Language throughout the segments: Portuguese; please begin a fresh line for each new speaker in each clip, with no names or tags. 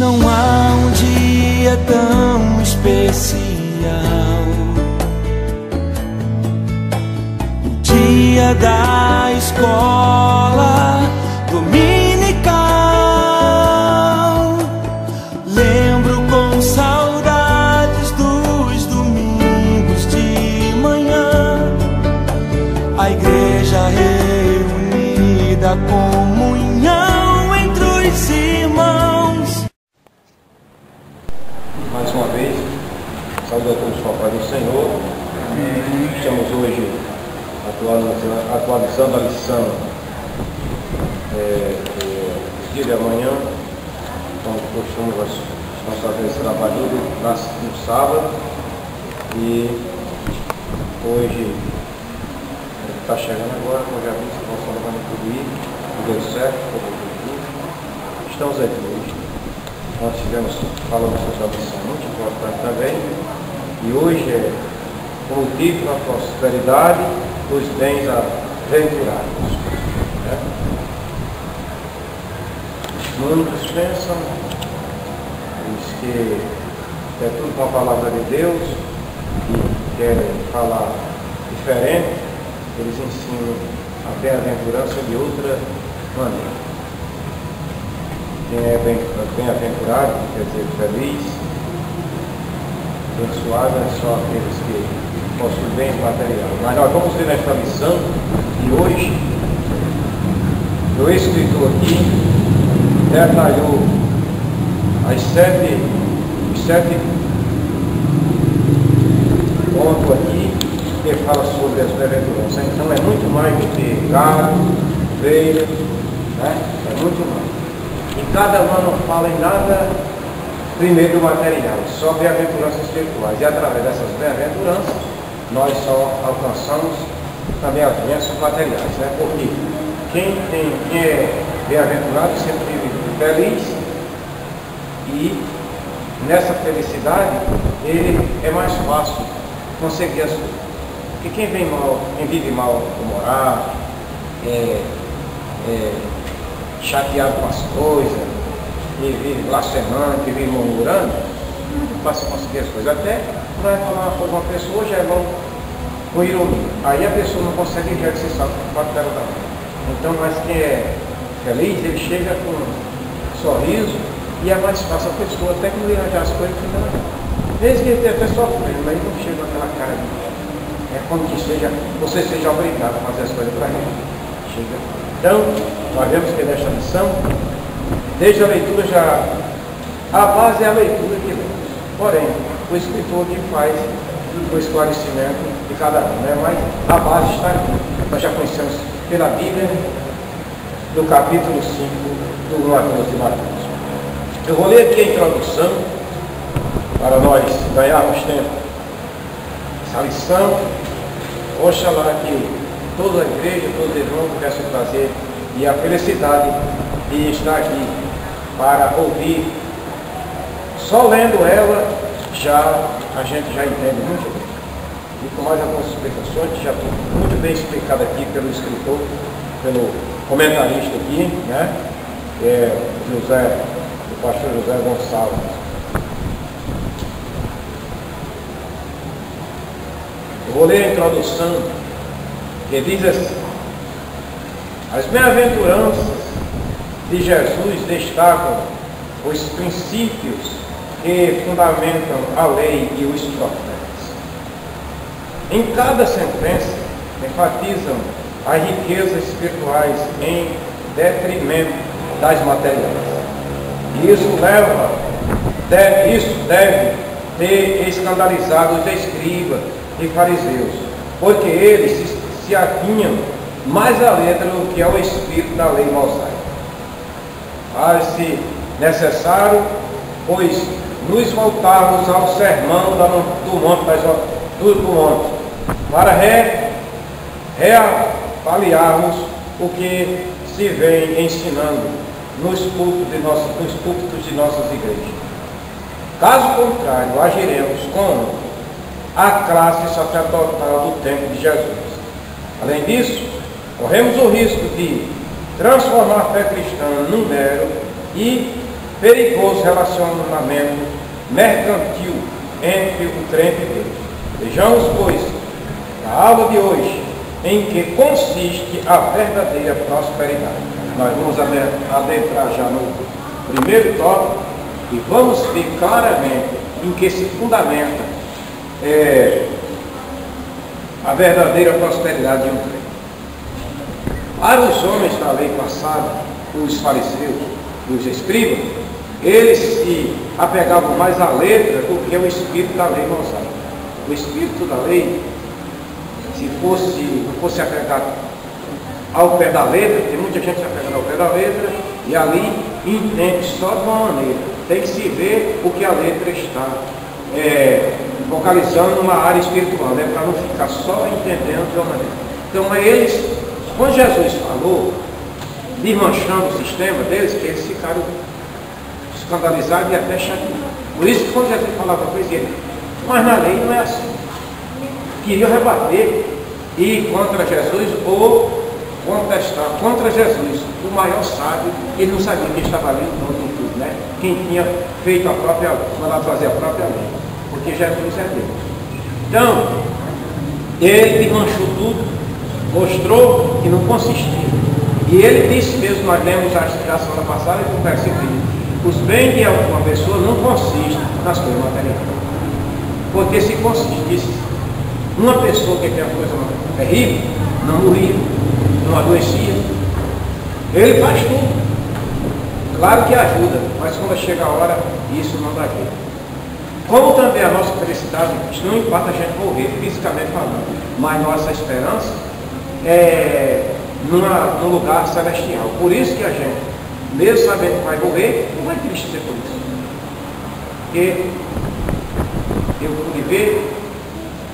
Não há um dia tão especial, o dia da escola dominical. Lembro com saudades dos domingos de manhã, a igreja reunida, comunhão entre os irmãos.
Mais uma vez, saúde a todos com a paz do Senhor. Estamos hoje atualizando a lição do dia de amanhã. Então, costumamos fazer esse trabalho no sábado, e hoje está chegando agora, como já disse, nós estamos levando tudo isso, deu certo, estamos aqui hoje. Nós falamos sobre a lição muito importante também, e hoje é com o título A Prosperidade dos Bens Aventurados. Muitos pensam que é tudo com a palavra de Deus e querem falar diferente, eles ensinam a bem-aventurança de outra maneira. Quem é bem-aventurado, quer dizer feliz, abençoado, é só aqueles que possuem bens materiais. Mas nós vamos ver nesta lição de hoje, o escritor aqui detalhou os sete pontos aqui que fala sobre as bem-aventuranças. Então é muito mais do que gado, ovelha, né? É muito mais. E cada uma não fala em nada primeiro do material, só bem-aventuranças espirituais. E através dessas bem-aventuranças, nós só alcançamos também as bênçãos materiais, né? Porque quem é bem-aventurado sempre vive feliz, e nessa felicidade ele é mais fácil conseguir as coisas. Porque quem vive mal-humorado, chateado com as coisas, que vive blasfemando, que vive murmurando, não é muito fácil conseguir as coisas. Até vai falar uma coisa, uma pessoa já é bom com ironia. Aí a pessoa não consegue ver que você sabe que pode dar da mão. Então, mas quem é feliz, ele chega com um sorriso, e é mais fácil a pessoa até que não arranjar as coisas que não é. Desde que ele esteja até sofrendo, mas ele não chega com aquela cara de é como que você seja obrigado a fazer as coisas para ele. Chega. Então, nós vemos que nesta lição, desde a leitura já, a base é a leitura que lemos. Porém, o escritor que faz o esclarecimento de cada um, né? Mas a base está aqui. Nós já conhecemos pela Bíblia, do capítulo 5, do 1 a 12 de Mateus. Eu vou ler aqui a introdução, para nós ganharmos tempo. Essa lição, oxalá que toda a igreja, todos os irmãos tivessem o prazer e a felicidade de estar aqui para ouvir. Só lendo ela, a gente já entende muito bem. E com mais algumas explicações, que já foi muito bem explicado aqui pelo escritor, pelo comentarista aqui, né? O pastor José Gonçalves. Eu vou ler a introdução, que diz assim: as bem-aventuranças de Jesus destacam os princípios que fundamentam a lei e os profetas. Em cada sentença, enfatizam as riquezas espirituais em detrimento das materiais. Isso deve ter escandalizado os escribas e fariseus, porque eles se atinham mais à letra do que ao espírito da lei mosaica. Faz-se necessário, pois, nos voltarmos ao sermão do monte, para reavaliarmos o que se vem ensinando nos púlpitos de nossas igrejas. Caso contrário, agiremos como a classe sacerdotal do tempo de Jesus. Além disso, corremos o risco de transformar a fé cristã num mero e perigoso relacionamento mercantil entre o crente e Deus. Vejamos, pois, a aula de hoje, em que consiste a verdadeira prosperidade. Nós vamos adentrar já no primeiro tópico e vamos ver claramente em que se fundamenta a verdadeira prosperidade de um crente. Para os homens da lei passada, os fariseus, os escribas, eles se apegavam mais à letra do que ao espírito da lei mosaica. O espírito da lei, se não fosse apegado ao pé da letra, tem muita gente se apegando ao pé da letra e ali entende só de uma maneira. Tem que se ver o que a letra está focalizando numa área espiritual, né? Para não ficar só entendendo de uma maneira. Então, eles, quando Jesus falou, desmanchando o sistema deles, eles ficaram escandalizados e até chateados. Por isso que quando Jesus falava para eles, mas na lei não é assim. Queriam rebater e contra Jesus ou contestar contra Jesus, o maior sábio, ele não sabia que estava ali no em tudo, né? Quem tinha feito a própria, mandado fazer a própria lei, porque Jesus é Deus. Então, ele desmanchou tudo, mostrou que não consistia. E ele disse mesmo, nós lemos a semana passada, que o versículo diz, os bens de uma pessoa não consistem nas coisas materiais. Porque se consistisse, uma pessoa que tem a coisa é rica, não morria, não adoecia, ele faz tudo. Claro que ajuda, mas quando chega a hora, isso não dá jeito. Como também a nossa felicidade, isso não importa a gente morrer, fisicamente falando, mas nossa esperança é num lugar celestial. Por isso que a gente, mesmo sabendo que vai morrer, não vai entristecer por isso. Porque eu pude ver,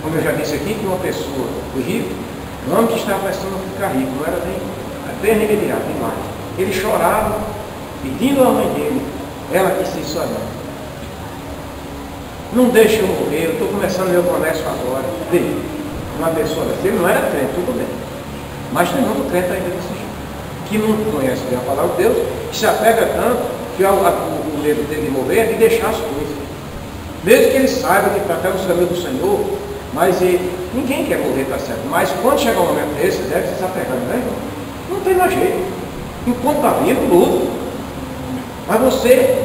como eu já disse aqui, que uma pessoa rica, o homem que estava pensando em ficar rico, não era bem remediado demais. Ele chorava, pedindo à mãe dele, ela que se sonhava. Não deixe eu morrer, eu estou começando meu comércio agora. Veja, uma pessoa dessa, ele não era crente, tudo bem. Mas tem muito crente ainda desse jeito, que não conhece bem a palavra de Deus, que se apega tanto, que o medo dele de morrer é de deixar as coisas. Mesmo que ele saiba que está no caminho do Senhor, mas ninguém quer morrer, está certo. Mas quando chegar um momento desse, deve se desapegar, não é, irmão? Não tem mais jeito. Enquanto está vivo, luta. Mas você,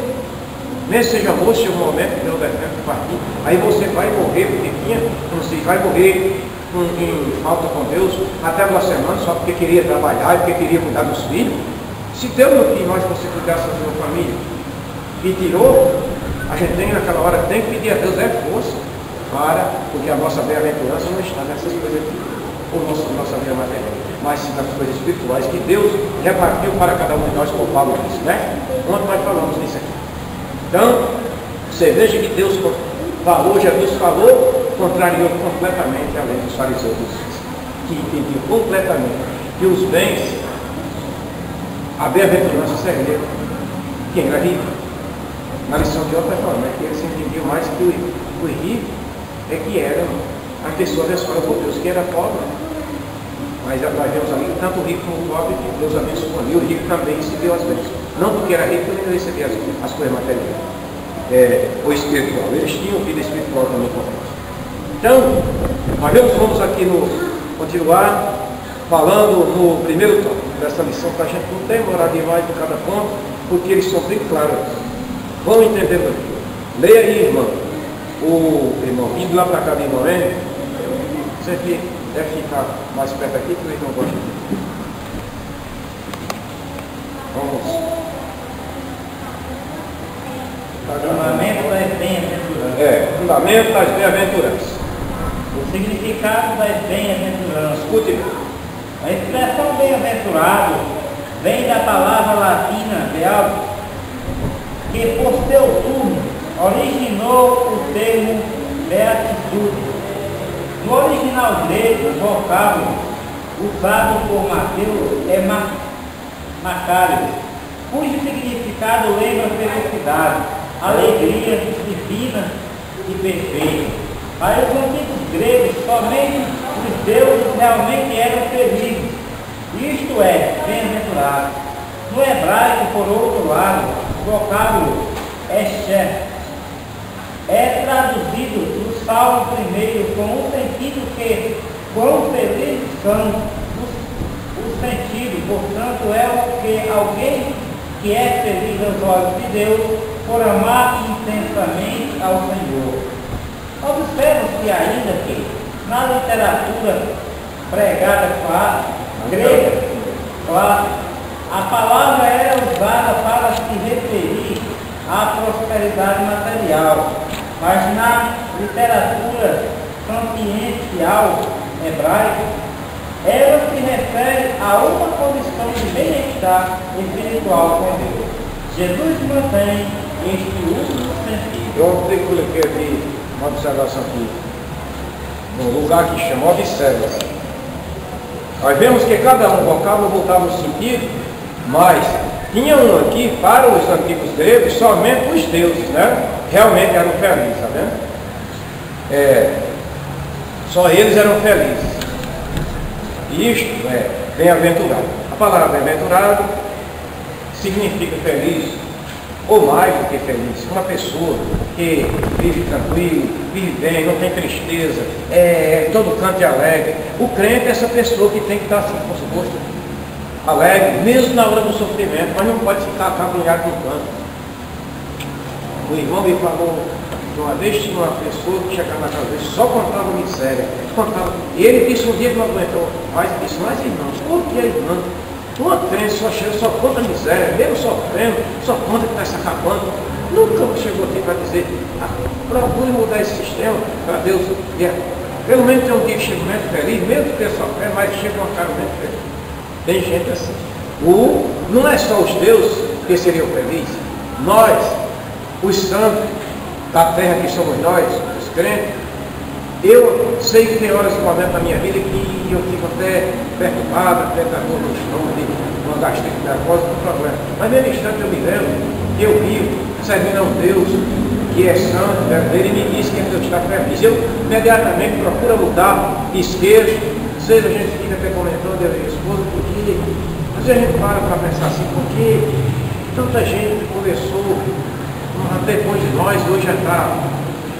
mesmo seja moço, chega um momento que Deus vai partir, aí você vai morrer, porque vai morrer em falta com Deus, até 2 semanas, só porque queria trabalhar e porque queria cuidar dos filhos. Se Deus não quis nós você cuidasse da sua família e tirou, a gente tem naquela hora, tem que pedir a Deus força porque a nossa bem-aventurança não está nessas coisas aqui, ou nossa vida material, mas sim nas coisas espirituais que Deus repartiu para cada um de nós, como Paulo disse, né? Ontem nós falamos nisso aqui. Então, você veja que Deus falou, Jesus falou, contrariou completamente a lei dos fariseus, que entendiam completamente que os bens, a bem-aventurança seria quem era rico. Na lição de outra forma, que eles entendiam mais que o rico é que era a pessoa abençoada por Deus, que era pobre. Mas nós vemos ali, tanto o rico como o pobre, que Deus abençoou. E o rico também recebeu as bênçãos. Não porque era rico, ele não recebia as coisas materiais. O espiritual. Eles tinham vida espiritual também com Deus. Então, nós vamos aqui continuar falando no primeiro tópico dessa lição, para a gente não demorar demais de cada ponto, porque eles são bem claros. Vamos entender aqui. Leia aí, irmão. O irmão, indo lá para cá de irmão, hein? Você aqui deve ficar mais perto aqui, que o irmão gosta de. Vamos.
Fundamento das bem-aventuranças.
Fundamento das bem-aventuranças.
O significado das bem-aventuranças.
Escute.
A expressão bem-aventurado vem da palavra latina beato, que por seu turno originou o termo beatitude. No original grego, o vocábulo usado por Mateus é Macário, cujo significado lembra felicidade, alegria divina e perfeita. Para os antigos gregos, somente os deuses realmente eram felizes, isto é, bem-aventurados. No hebraico, por outro lado, vocábulo Esher é traduzido do Salmo 1 com um sentido que quão felizes são o sentido, portanto é o que alguém que é feliz aos olhos de Deus por amar intensamente ao Senhor. Observa-se ainda que na literatura pregada grega, a palavra era usada para se referir à prosperidade material, mas na literatura sapiencial hebraica, ela se refere a uma condição de bem-estar espiritual com Deus. Jesus mantém este último sentido.
Eu coloquei aqui uma observação aqui, no lugar que chama observa. Nós vemos que cada um vocábulo voltava no sentido, mas tinha um aqui para os antigos gregos, somente os deuses, né? Realmente eram felizes, tá vendo? Só eles eram felizes. Isto é bem-aventurado. A palavra bem-aventurado significa feliz, ou mais do que feliz. Uma pessoa que vive tranquilo, vive bem, não tem tristeza, todo canto é alegre. O crente é essa pessoa que tem que estar assim, com o rosto alegre, mesmo na hora do sofrimento, mas não pode ficar acabunhado no canto. O irmão me falou uma vez, tinha uma pessoa que chegava na casa dele, só contava miséria, e ele disse um dia que não aguentou, mas disse, mas irmão, por que irmão? Uma crente só chega, só conta miséria, mesmo sofrendo, só conta que está se acabando. Nunca chegou aqui para dizer, procure mudar esse sistema para Deus. Pelo menos tem um dia que chega muito feliz, mesmo que sofrendo, mas chega uma cara muito feliz. Tem gente assim. Não é só os deuses que seriam felizes, nós, os santos da terra que somos nós, os crentes. Eu sei que tem horas e momentos na minha vida que eu fico até perturbado, até com a dor no estômago, uma gastrite nervosa, não problema. Mas mesmo instante eu me lembro que eu vivo servindo a um Deus que é santo, verdadeiro, e me diz que Deus está feliz. Eu imediatamente procuro mudar, esqueço, seja a gente fica até comentando, eu e a esposa, porque às vezes a gente para pensar assim, porque tanta gente começou depois de nós, hoje já está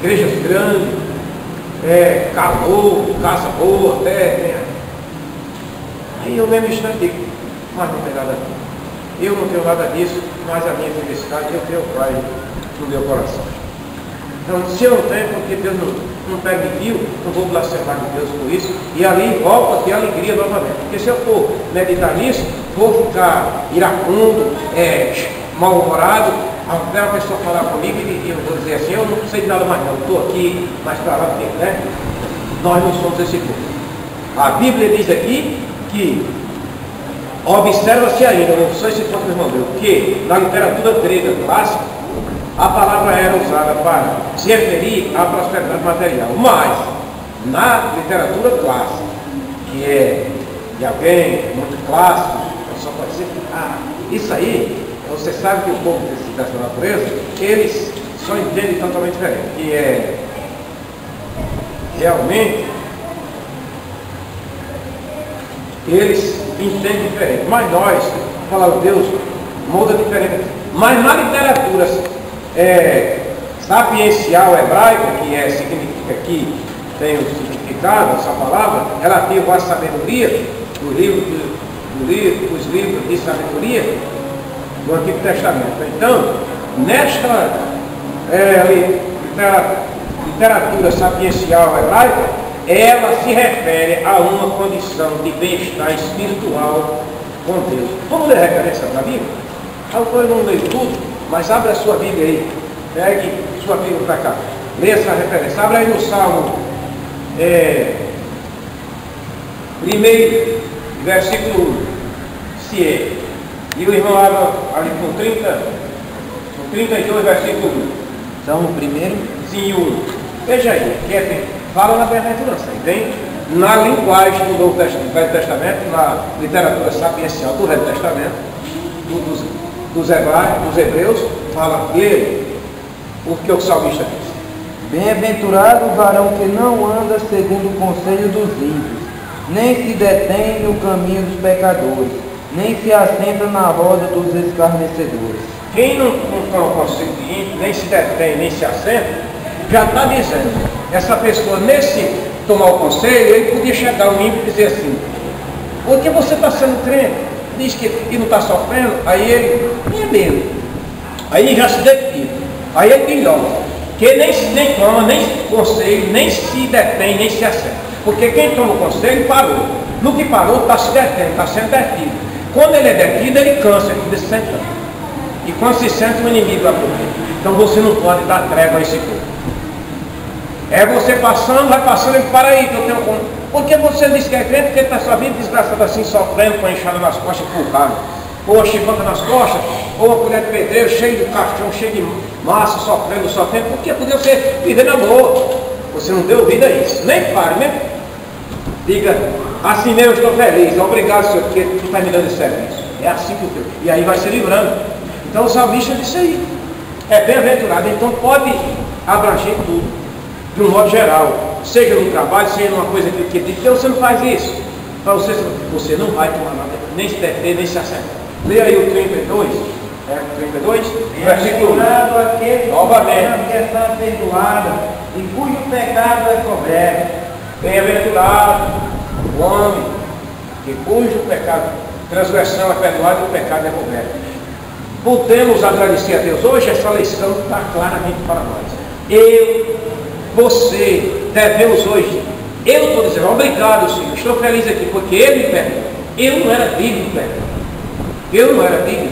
igrejas grandes, calor, casa boa, até. Aí eu mesmo instante digo, mas não tem nada disso. Eu não tenho nada disso, mas a minha felicidade eu tenho o Pai no meu coração. Então, se eu não tenho, porque Deus não permitiu, não vou blasfemar de Deus por isso, e ali volto a ter alegria novamente. Porque se eu for meditar nisso, vou ficar iracundo, mal-humorado. Até uma pessoa falar comigo e eu vou dizer assim, eu não sei de nada mais não, estou aqui, mas para lá porque, né? Nós não somos esse povo. A Bíblia diz aqui que observa-se ainda, não sei se for irmão meu, que na literatura grega clássica a palavra era usada para se referir à prosperidade material, mas na literatura clássica, que é de alguém muito clássico, só pode dizer, isso aí. Você sabe que o povo dessa natureza, eles só entendem totalmente diferente, que é realmente, eles entendem diferente, mas nós, falando Deus, muda diferente. Mas na literatura sapiencial hebraica, significa que tem o significado, essa palavra, relativo à sabedoria, os livros de sabedoria, do Antigo Testamento. Então, nesta literatura sapiencial hebraica, ela se refere a uma condição de bem-estar espiritual com Deus. Vamos ler a referência da Bíblia? Eu não leio tudo, mas abre a sua Bíblia aí. Pegue sua Bíblia para cá. Leia essa referência. Abre aí no Salmo 1, versículo 1. Se é. E o irmão abre ali com 32, versículo 1.
Então, o primeiro?
Sim, 1. Veja aí, fala na bem-aventurança. Tem na linguagem do Novo Testamento, Velho Testamento, na literatura sapiencial do Velho Testamento, dos hebreus, fala dele, o que o salmista diz.
Bem-aventurado o varão que não anda segundo o conselho dos ímpios, nem se detém no caminho dos pecadores, nem se assenta na roda dos escarnecedores.
Quem não toma o conselho de ímpio, nem se detém, nem se assenta, já está dizendo, essa pessoa, nesse tomar o conselho, ele podia chegar ao ímpio e dizer assim, por que você está sendo crente? Diz que não está sofrendo, aí ele, é mesmo. Aí já se define, aí ele melhora. Que nem toma, nem conselho, nem se detém, nem se assenta. Porque quem toma o conselho parou. No que parou, está se detendo, está sendo detido. Quando ele é detido, ele cansa, ele fica se sentando. E quando se sente, o inimigo vai por ele. Então você não pode dar trégua a esse povo. É você passando, vai passando, ele para aí, que eu tenho como. Porque você diz que é crente, porque está sua vida desgraçada assim, sofrendo, com a enxada nas costas e empurrado. Ou a chibanta nas costas, ou a colher de pedreiro, cheio de caixão, cheio de massa, sofrendo. Porque podia ser viver na boa. Você não deu vida a isso. Nem pare, né? Diga, assim mesmo eu estou feliz, obrigado, Senhor, porque tu está me dando esse serviço. É assim que eu tenho. E aí vai se livrando. Então o salmista disse aí. É bem-aventurado, então pode abranger tudo, de um modo geral. Seja no trabalho, seja numa coisa que diz, porque você não faz isso. Para você não vai tomar nada, nem se deter, nem se acertar. Leia aí o 32, 32, versículo 1.
Aquele
novamente.
Que está perdoada e cujo pecado é coberto.
Bem-aventurado o homem que cujo pecado, transgressão é perdoada e o pecado é coberto. Podemos agradecer a Deus. Hoje essa lição está claramente para nós. Você, devemos hoje. Eu estou dizendo, obrigado, Senhor. Estou feliz aqui porque Ele me perdoa. Eu não era digno de perdoar. Eu não era digno.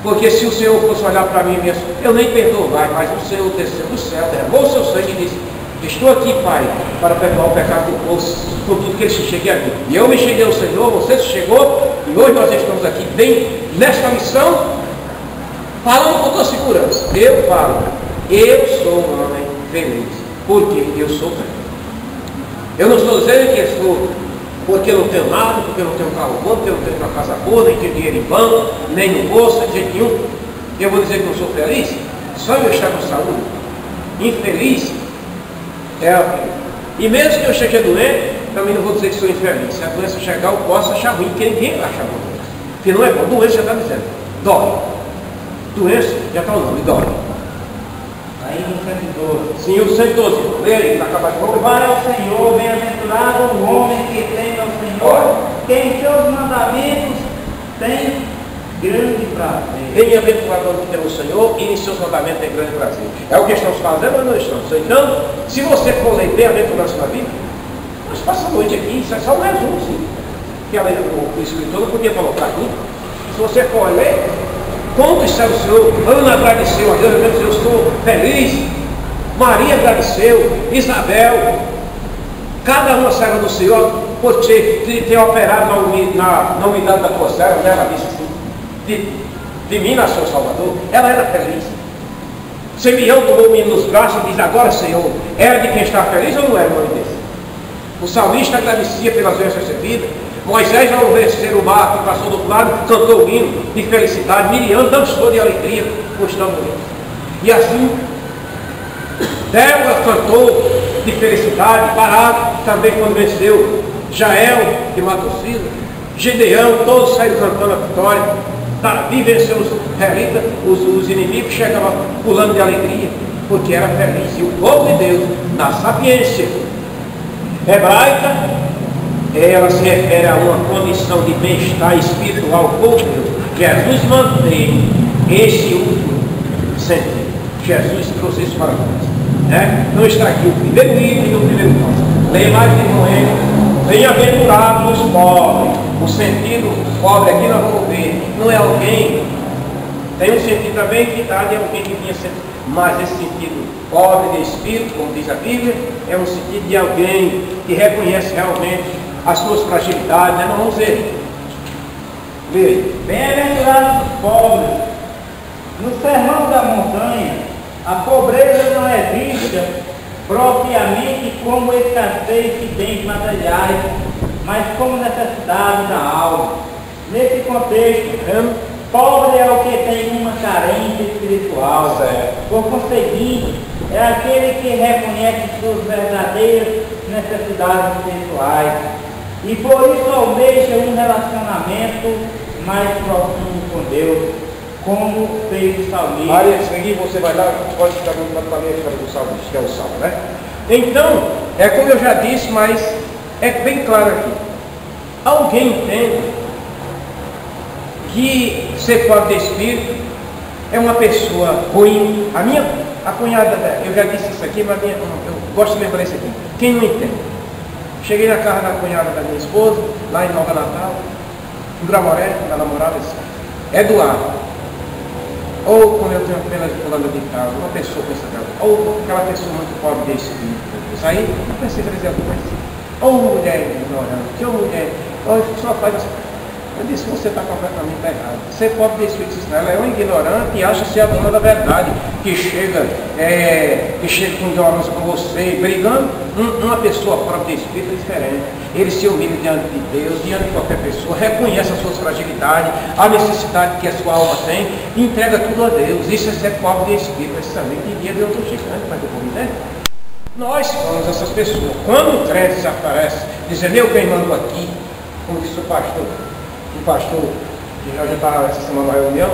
Porque se o Senhor fosse olhar para mim mesmo, eu nem perdoo mais, mas o Senhor desceu do céu, derramou o seu sangue e disse, estou aqui, Pai, para perdoar o pecado do povo, por tudo que ele se chegue a mim. E eu me cheguei ao Senhor, você se chegou, e hoje nós estamos aqui bem nesta missão, falando com toda segurança. Eu falo, eu sou um homem feliz, porque eu sou feliz. Eu não estou dizendo que eu sou porque eu não tenho nada, porque eu não tenho um carro bom, porque eu não tenho uma casa boa, nem tenho dinheiro em banco, nem no bolso, de jeito nenhum. Eu vou dizer que eu sou feliz? Só eu estar com saúde. Infeliz é a vida. E mesmo que eu esteja doente, também não vou dizer que sou infeliz. Se a doença chegar, eu posso achar ruim, porque ninguém vai achar bom. Porque não é bom. Doença já está dizendo. Dói. Doença já está o nome, dói.
Aí no 112.
Sim, o 112. Lê aí, está acabado de
Louvai ao Senhor, bem-aventurado o homem que tem ao Senhor, que em seus mandamentos tem grande prazer.
Bem-aventurado o que tem o Senhor e em seus mandamentos tem grande prazer. É o que estamos fazendo ou não estamos? Então, se você for ler bem-aventurança na Bíblia, nós passamos a noite aqui, isso é só um resumo, sim. Que o escritor não podia colocar aqui. Se você for ler, como está o Senhor? Ana agradeceu a Deus, eu estou feliz. Maria agradeceu, Isabel, cada uma serva do Senhor, por ter operado na unidade da tua serva, né? Ela disse assim, de mim nasceu o Salvador. Ela era feliz. Simeão tomou o menino nos braços e diz, agora, Senhor, era de quem está feliz ou não era o nome desse? O salmista agradecia pelas bênçãos recebidas. Moisés, ao vencer o mar que passou do outro lado, cantou o hino de felicidade. Miriam dançou de alegria por estar morrendo. E assim, Débora cantou de felicidade. Baraque também quando venceu. Jael de matou Silo. Gideão, todos saíram cantando a vitória. Davi venceu os israelitas, os inimigos chegavam pulando de alegria, porque era feliz. E o povo de Deus, na sapiência hebraica, ela se refere a uma condição de bem-estar espiritual com Deus. Jesus mantém esse último sentido. Jesus trouxe isso para nós. Né? Não está aqui o primeiro item e o primeiro passo. Leia mais de Noé. Bem-aventurados os pobres. O sentido pobre aqui nós vamos ver. Não é alguém. Tem um sentido também que dá de alguém que tinha sentido. Mas esse sentido pobre de espírito, como diz a Bíblia, é um sentido de alguém que reconhece realmente as suas fragilidades, né? Nós vamos ver.
Bem-aventurados os pobres. No sermão da montanha, a pobreza não é vista propriamente como escassez de bens materiais, mas como necessidade da alma. Nesse contexto, pobre é o que tem uma carência espiritual. Por conseguinte, é aquele que reconhece suas verdadeiras necessidades espirituais e por isso almeja um relacionamento mais profundo com Deus. como fez o salmista.
Maria, seguir, você vai lá, pode ficar para ler a história do salmista, que é o salmo, né? Então, é como eu já disse, mas é bem claro aqui. Alguém entende que ser pobre de espírito é uma pessoa ruim? A cunhada, eu já disse isso aqui, mas eu gosto de lembrar isso aqui. Quem não entende? Cheguei na casa da cunhada da minha esposa, lá em Nova Natal, em Gramoré, da namorada, Eduardo. Ou quando eu tenho apenas falando de casa, uma pessoa com essa casa, ou aquela pessoa muito pobre de espírito. Isso aí não precisa dizer alguma coisa. Ou mulher ignorante, ou mulher, ou só faz assim. Eu disse, você está completamente errado. Ser pobre de espírito, ela é uma ignorante e acha ser a dona da verdade, que chega com violência com você, brigando. Uma pessoa pobre de espírito é diferente. Ele se humilha diante de Deus, diante de qualquer pessoa, reconhece as suas fragilidades, a necessidade que a sua alma tem, e entrega tudo a Deus. Isso é ser pobre de espírito, precisamente. E dia de outro gigante, para que eu vou dizer. Nós somos essas pessoas. Quando o crente se aparece, dizendo, eu quem mando aqui, como disse o pastor que já estava essa semana na reunião,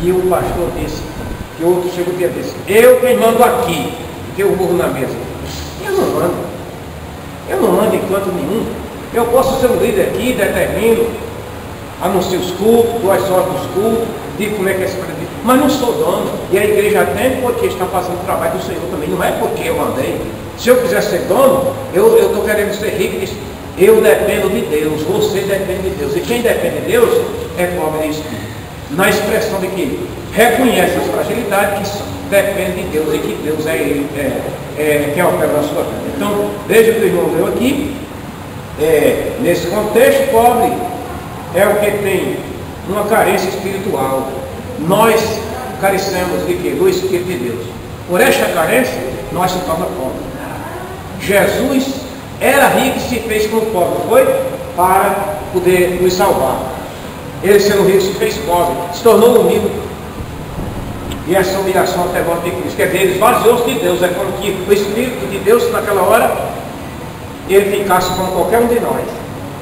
e o pastor disse, que outro chegou e disse, eu quem mando aqui, deu o burro na mesa. Eu não mando em canto nenhum. Eu posso ser um líder aqui, determino, anuncio os cultos, dou as sortes dos cultos, digo como é que é esse predito, mas não sou dono. E a igreja tem porque está fazendo o trabalho do Senhor também, não é porque eu mandei. Se eu quiser ser dono, eu estou querendo ser rico. Eu dependo de Deus, você depende de Deus. E quem depende de Deus é pobre de espírito. Na expressão de que reconhece as fragilidades, que depende de Deus e que Deus é Ele quem opera na sua vida. Então, veja o que o irmão leu aqui. Nesse contexto, pobre é o que tem uma carência espiritual. Nós carecemos de quê? Do Espírito de Deus. Por esta carência, nós se torna pobre. Jesus era rico e se fez como pobre, foi? Para poder nos salvar. Ele, sendo rico, se fez pobre, se tornou humilde. E essa humilhação até volta de Cristo, quer dizer, ele esvaziou-se de Deus. É como que o Espírito de Deus, naquela hora, ele ficasse com qualquer um de nós,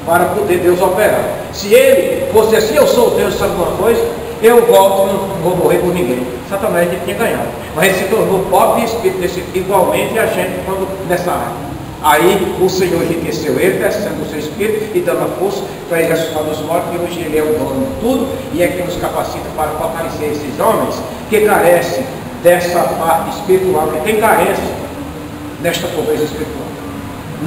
para poder Deus operar. Se ele fosse assim, eu sou Deus, sabe alguma coisa? Eu volto, não vou morrer por ninguém. Satanás ele tinha ganhado. Mas ele se tornou pobre de espírito, igualmente a gente quando nessa área. Aí o Senhor enriqueceu ele, descendo o seu espírito e dando a força para ele ressuscitar dos mortos, e hoje ele é o dono de tudo e é quem nos capacita para fortalecer esses homens que carecem dessa parte espiritual, que tem carência nesta pobreza espiritual.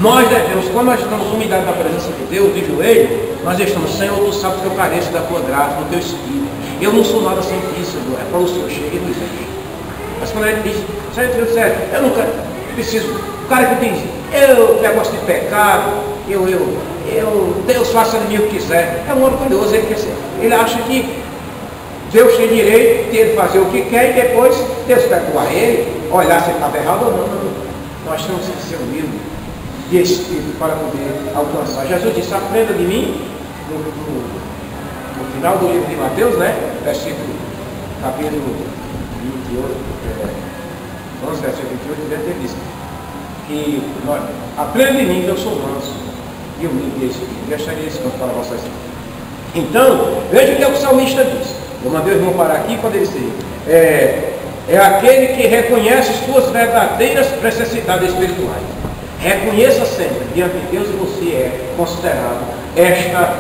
Nós devemos, quando nós estamos humilhados na presença de Deus, de joelho, nós estamos, Senhor, tu sabes que eu careço da tua graça, do teu espírito. Eu não sou nada sem ti, Senhor, é para o Senhor chegar e nos encher. Mas quando ele diz, Senhor, eu nunca preciso. O cara que diz, eu negócio de pecado, Deus faça de mim o que quiser. É um orgulhoso, ele acha que Deus tem direito de ele fazer o que quer e depois Deus perdoar ele, olhar se ele estava errado ou não. Nós temos que ser humildes de espírito para poder alcançar. Jesus disse, aprenda de mim, no final do livro de Mateus, né? Capítulo 28, 11, versículo 28, ele disse, que aprende de mim que eu sou manso e humilde de espírito. Deixaria esse canto para vocês. Então, veja o que o salmista diz. Eu mandei o irmão parar aqui quando ele disse, é aquele que reconhece as suas verdadeiras necessidades espirituais. Reconheça sempre diante de Deus e você é considerado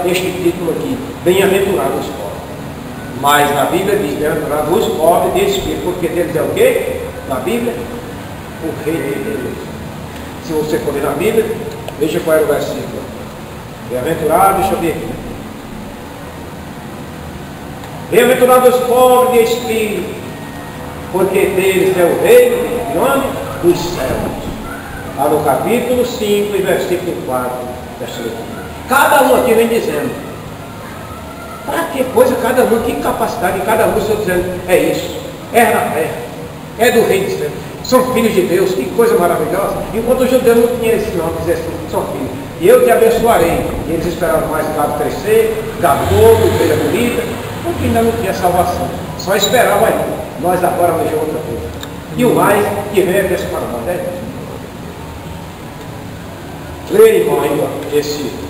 este título aqui, bem-aventurado os pobres. Mas na Bíblia diz, bem-aventurado os pobres de espírito, porque deles é o quê? Na Bíblia, o rei de Deus. Se você for ler na Bíblia, veja qual era o versículo. Bem-aventurado, deixa eu ver aqui. Bem-aventurados os pobres de espírito, porque deles é o reino de onde? Dos céus. Lá no capítulo 5 e versículo 4. Cada um aqui vem dizendo, para que coisa cada um, que capacidade cada um, o Senhor dizendo, é isso, é na terra, é do reino dos céus. São filhos de Deus, que coisa maravilhosa. Enquanto os judeus não tinham esse nome, dizer assim, são filhos. E eu te abençoarei. E eles esperavam mais gado crescer, gado todo, ovelha bonita, porque ainda não tinha salvação. Só esperavam ainda. Nós agora vamos ver outra coisa. E o mais que vem é desse para nós, né? Leia, irmão, ainda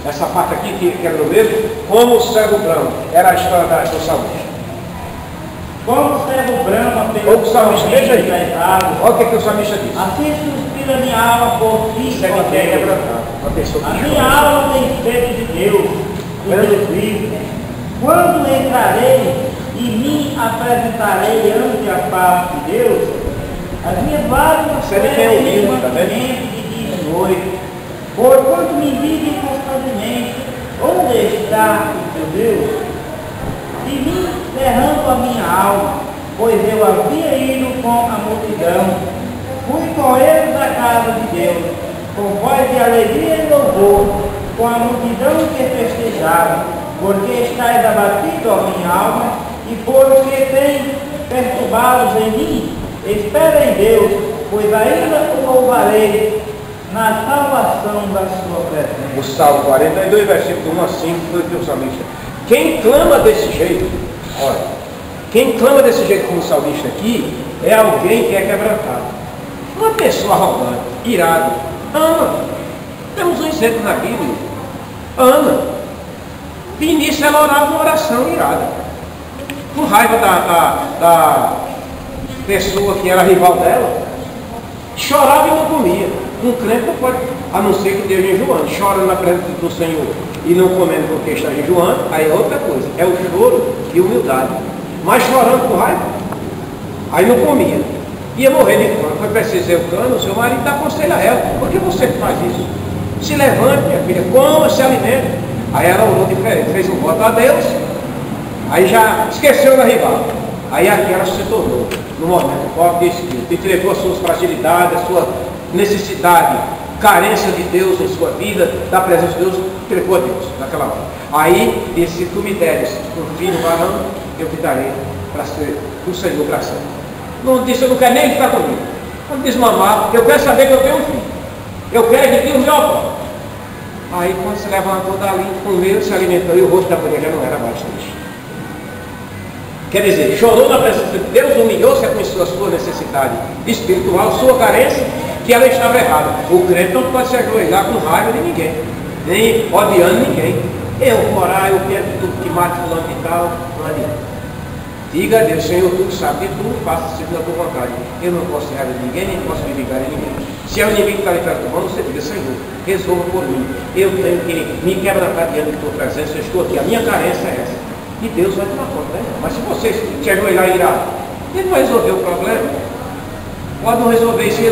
essa parte aqui que era no mesmo, como o cego branco. Era a história do salmista.
Como o servo brama
Ou
pelo
o salmista, veja aí.
das águas,
Olha o que o salmista diz.
assim suspira minha alma por ti,
Isso é
ó
quem é
Deus.
quebrantado. Uma pessoa
A
que
minha
chora.
alma tem sede de Deus, do Deus vivo. Quando entrarei e me apresentarei ante a face de Deus, as minhas lágrimas
Você tem ouvido, tá vendo?
de dia e noite. Porquanto me vivem constantemente, onde está o teu Deus? E me derramo a minha alma, pois eu havia ido com a multidão. Fui com eles à casa de Deus, com voz de alegria e louvor, com a multidão que festejava, porque estáis abatido, ó minha alma, e porque tem perturbados em mim. Espera em Deus, pois ainda o louvarei na salvação da sua presença.
O Salmo 42, versículo 1 a 5, foi o que o salmista. Quem clama desse jeito, olha, quem clama desse jeito como o salmista aqui, é alguém que é quebrantado. Uma pessoa arrogante, irada, ama. Temos um exemplo na Bíblia. Ama. De início ela orava uma oração irada. Com raiva da pessoa que era rival dela, chorava e não comia. Um crente não pode, a não ser que esteja jejuando, chora na presença do Senhor e não comendo porque está jejuando, aí é outra coisa, é o choro e humildade. Mas chorando por raiva, aí não comia. Ia morrer de fome. Foi preciso ir ao cano, o seu marido dá conselho a ela. Por que você faz isso? Se levante, minha filha, coma, se alimente. Aí ela orou diferente, fez um voto a Deus, aí já esqueceu da rival. Aí aquela se tornou, no momento, pobre de espírito, entregou as suas fragilidades, a sua necessidade, carência de Deus em sua vida, da presença de Deus, entregou a Deus naquela hora. Aí disse: se tu me deres um filho varão, eu te darei para ser o Senhor para sempre. Não disse: eu não quero nem ficar comigo. Não disse: mamar, eu quero saber que eu tenho um filho. Eu quero que Deus me ocorra. Aí quando se levantou dali, comeu, se alimentou, e o rosto da mulher já não era mais triste. Quer dizer, chorou na presença de Deus, humilhou-se, reconheceu a sua necessidade espiritual, sua carência, que ela estava errada. O crente não pode se ajoelhar com raiva de ninguém, nem odiando ninguém. Eu vou orar, eu quero que tudo que mate fulano e tal, não adianta. Diga a Deus: Senhor, tu sabe de tudo, faça segundo a tua vontade. Eu não posso ser raiva de ninguém, nem posso me vingar de ninguém. Se é o inimigo que está ali perto do mão, você diga: Senhor, resolva por mim. Eu tenho que me quebrantar diante da tua presença, eu estou aqui, a minha carência é essa. E Deus vai tomar conta, né? Mas se você se ajoelhar e irá, Ele vai resolver o problema. Pode não resolver isso,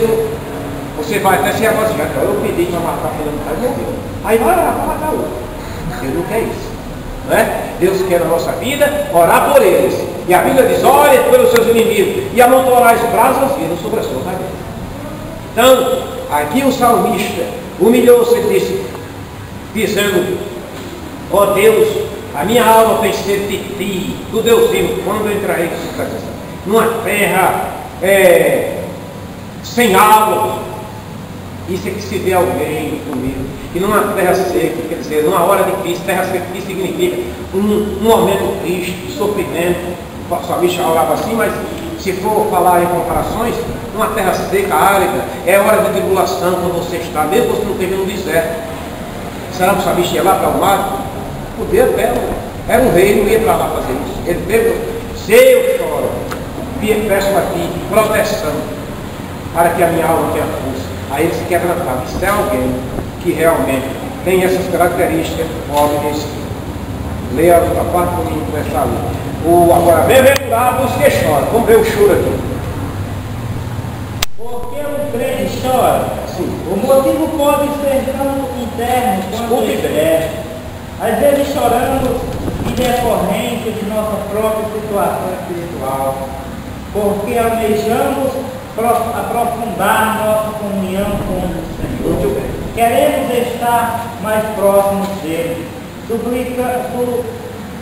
você vai até se regocijar. Eu pedi para matar fulano, mas morreu. Aí vai orar para matar outro. Deus não quer isso. Não é? Deus quer na nossa vida orar por eles. E a Bíblia diz: ore pelos seus inimigos e amontoar as brasas viram sobre a sua cabeça. Então, aqui o salmista humilhou-se e disse, dizendo: ó Deus, a minha alma tem sede de ti, do Deus vivo, quando eu entrarei numa terra sem água. Isso é que se vê alguém comigo. E numa terra seca, quer dizer, numa hora de crise, terra seca que significa um momento triste, de sofrimento. O salmista orava assim, mas se for falar em comparações, numa terra seca, árida, é hora de tribulação quando você está, mesmo você não esteja no deserto. Será que o salmista ia lá para o mar? Podia até, era um rei, não ia para lá fazer isso. Ele pegou: se eu choro, peço a ti proteção, para que a minha alma tenha força. Aí ele se quebrantava. Se é alguém que realmente tem essas características, pobre de espírito. Leia a parte comigo com essa lei. Agora, bem-aventurado os que choram. Vamos ver o choro aqui.
Porque o crente chora?
Sim.
O motivo pode ser tanto interno quanto externo. Às vezes choramos em decorrência de nossa própria situação espiritual, porque almejamos aprofundar nossa comunhão com o Senhor.
Muito bem.
Queremos estar mais próximos dele.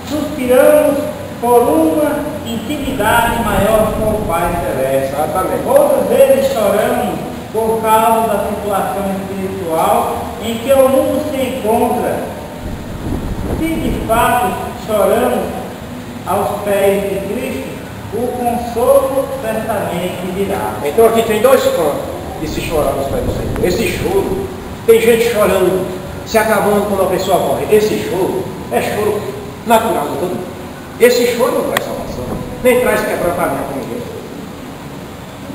Suspiramos por uma intimidade maior com o Pai Celeste.
Exatamente.
Outras vezes choramos por causa da situação espiritual em que o mundo se encontra. Se de fato choramos aos pés de Cristo, o consolo certamente virá.
Então aqui tem dois pontos de se chorar nos pés do Senhor. Esse choro, tem gente chorando, se acabando quando a pessoa morre. Esse choro é choro natural de todo mundo. Esse choro não traz salvação. nem traz quebrantamento com ninguém.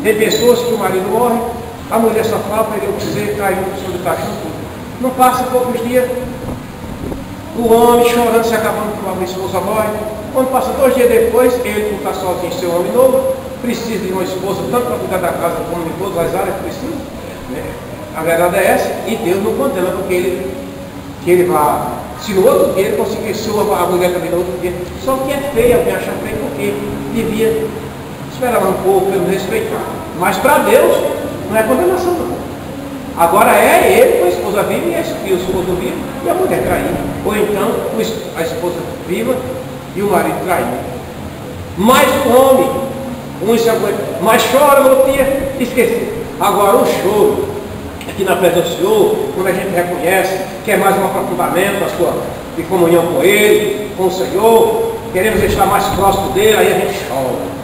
Tem pessoas que o marido morre, a mulher só fala para ele dizer, caiu sobre o caixão, tudo. Não passa poucos dias, o homem chorando, se acabando com a esposa morre. Quando passa 2 dias depois, ele, por estar sozinho, ser um homem novo, precisa de uma esposa, tanto para cuidar da casa como de todas as áreas que precisa. Né? A verdade é essa, e Deus não condena, porque ele vai. Se no outro dia ele conseguir sua a mulher também no outro dia, só que é feio, alguém acha feio, porque devia esperar um pouco, pelo respeitar. Mas para Deus, não é condenação, não. Agora é ele com a esposa viva e o esposo vivo e a mulher traída. Ou então a esposa viva e o marido traído. Mas o homem, mas chora no dia, esquecer. Agora o choro, aqui na presença do Senhor, quando a gente reconhece que é mais um aprofundamento de comunhão com Ele, com o Senhor, queremos estar mais próximo dele, aí a gente chora.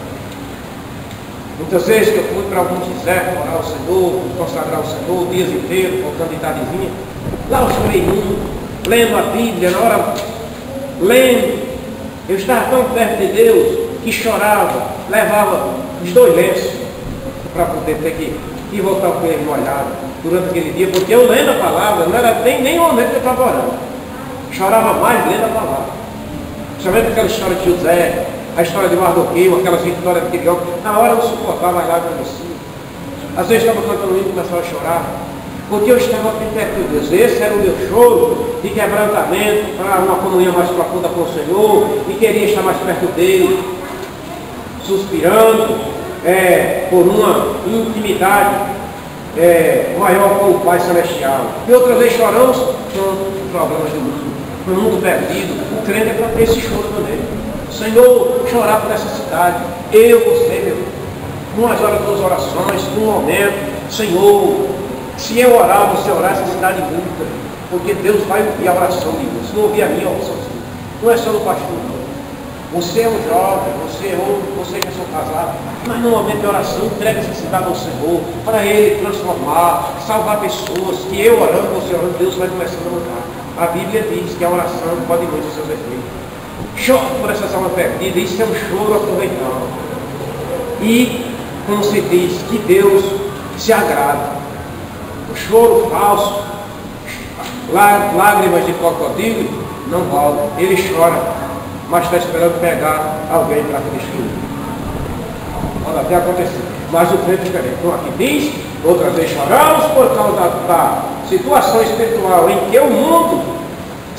Muitas vezes que eu fui para alguns desertos, orar ao Senhor, consagrar ao Senhor, dias inteiros, voltando de tardezinha, lá eu chorei muito, lendo a Bíblia, na hora, lendo, eu estava tão perto de Deus, que chorava, levava os 2 lenços, para poder ter que ir voltar com ele molhado, durante aquele dia, porque eu lendo a palavra, não era nem o momento que eu estava orando, chorava mais lendo a palavra, principalmente aquela história de José, a história de Mardoqueu, aquelas vitórias daquele homem, na hora eu não suportava mais lá com você. Às vezes eu estava cantando hino e começava a chorar, porque eu estava aqui perto de Deus. Esse era o meu choro de quebrantamento, para uma comunhão mais profunda com o Senhor, e queria estar mais perto dele, suspirando por uma intimidade maior com o Pai Celestial. E outras vezes choramos com problemas do mundo, no mundo perdido. O crente é para ter esse choro também. Senhor, chorar por essa cidade, você, meu Deus, umas horas, 2 orações, um momento, Senhor, se eu orar, você orar, essa cidade muda, porque Deus vai ouvir a oração de Deus, não ouvir a minha oração, não é só no pastor, não. Você é um jovem, você é outro, você que é seu casado, mas no momento de oração, entrega essa cidade ao Senhor, para Ele transformar, salvar pessoas, que eu orando, você orando, Deus vai começando a mudar. A Bíblia diz que a oração pode muito os seus efeitos. Choro por essas almas perdidas, isso é um choro aproveitado. E, como se diz, que Deus se agrada. O choro falso, lágrimas de crocodilo, não rola. Ele chora, mas está esperando pegar alguém para destruir. Pode até acontecer. Mas o crente é diferente. Então aqui diz, outras vezes choramos por causa da situação espiritual em que o mundo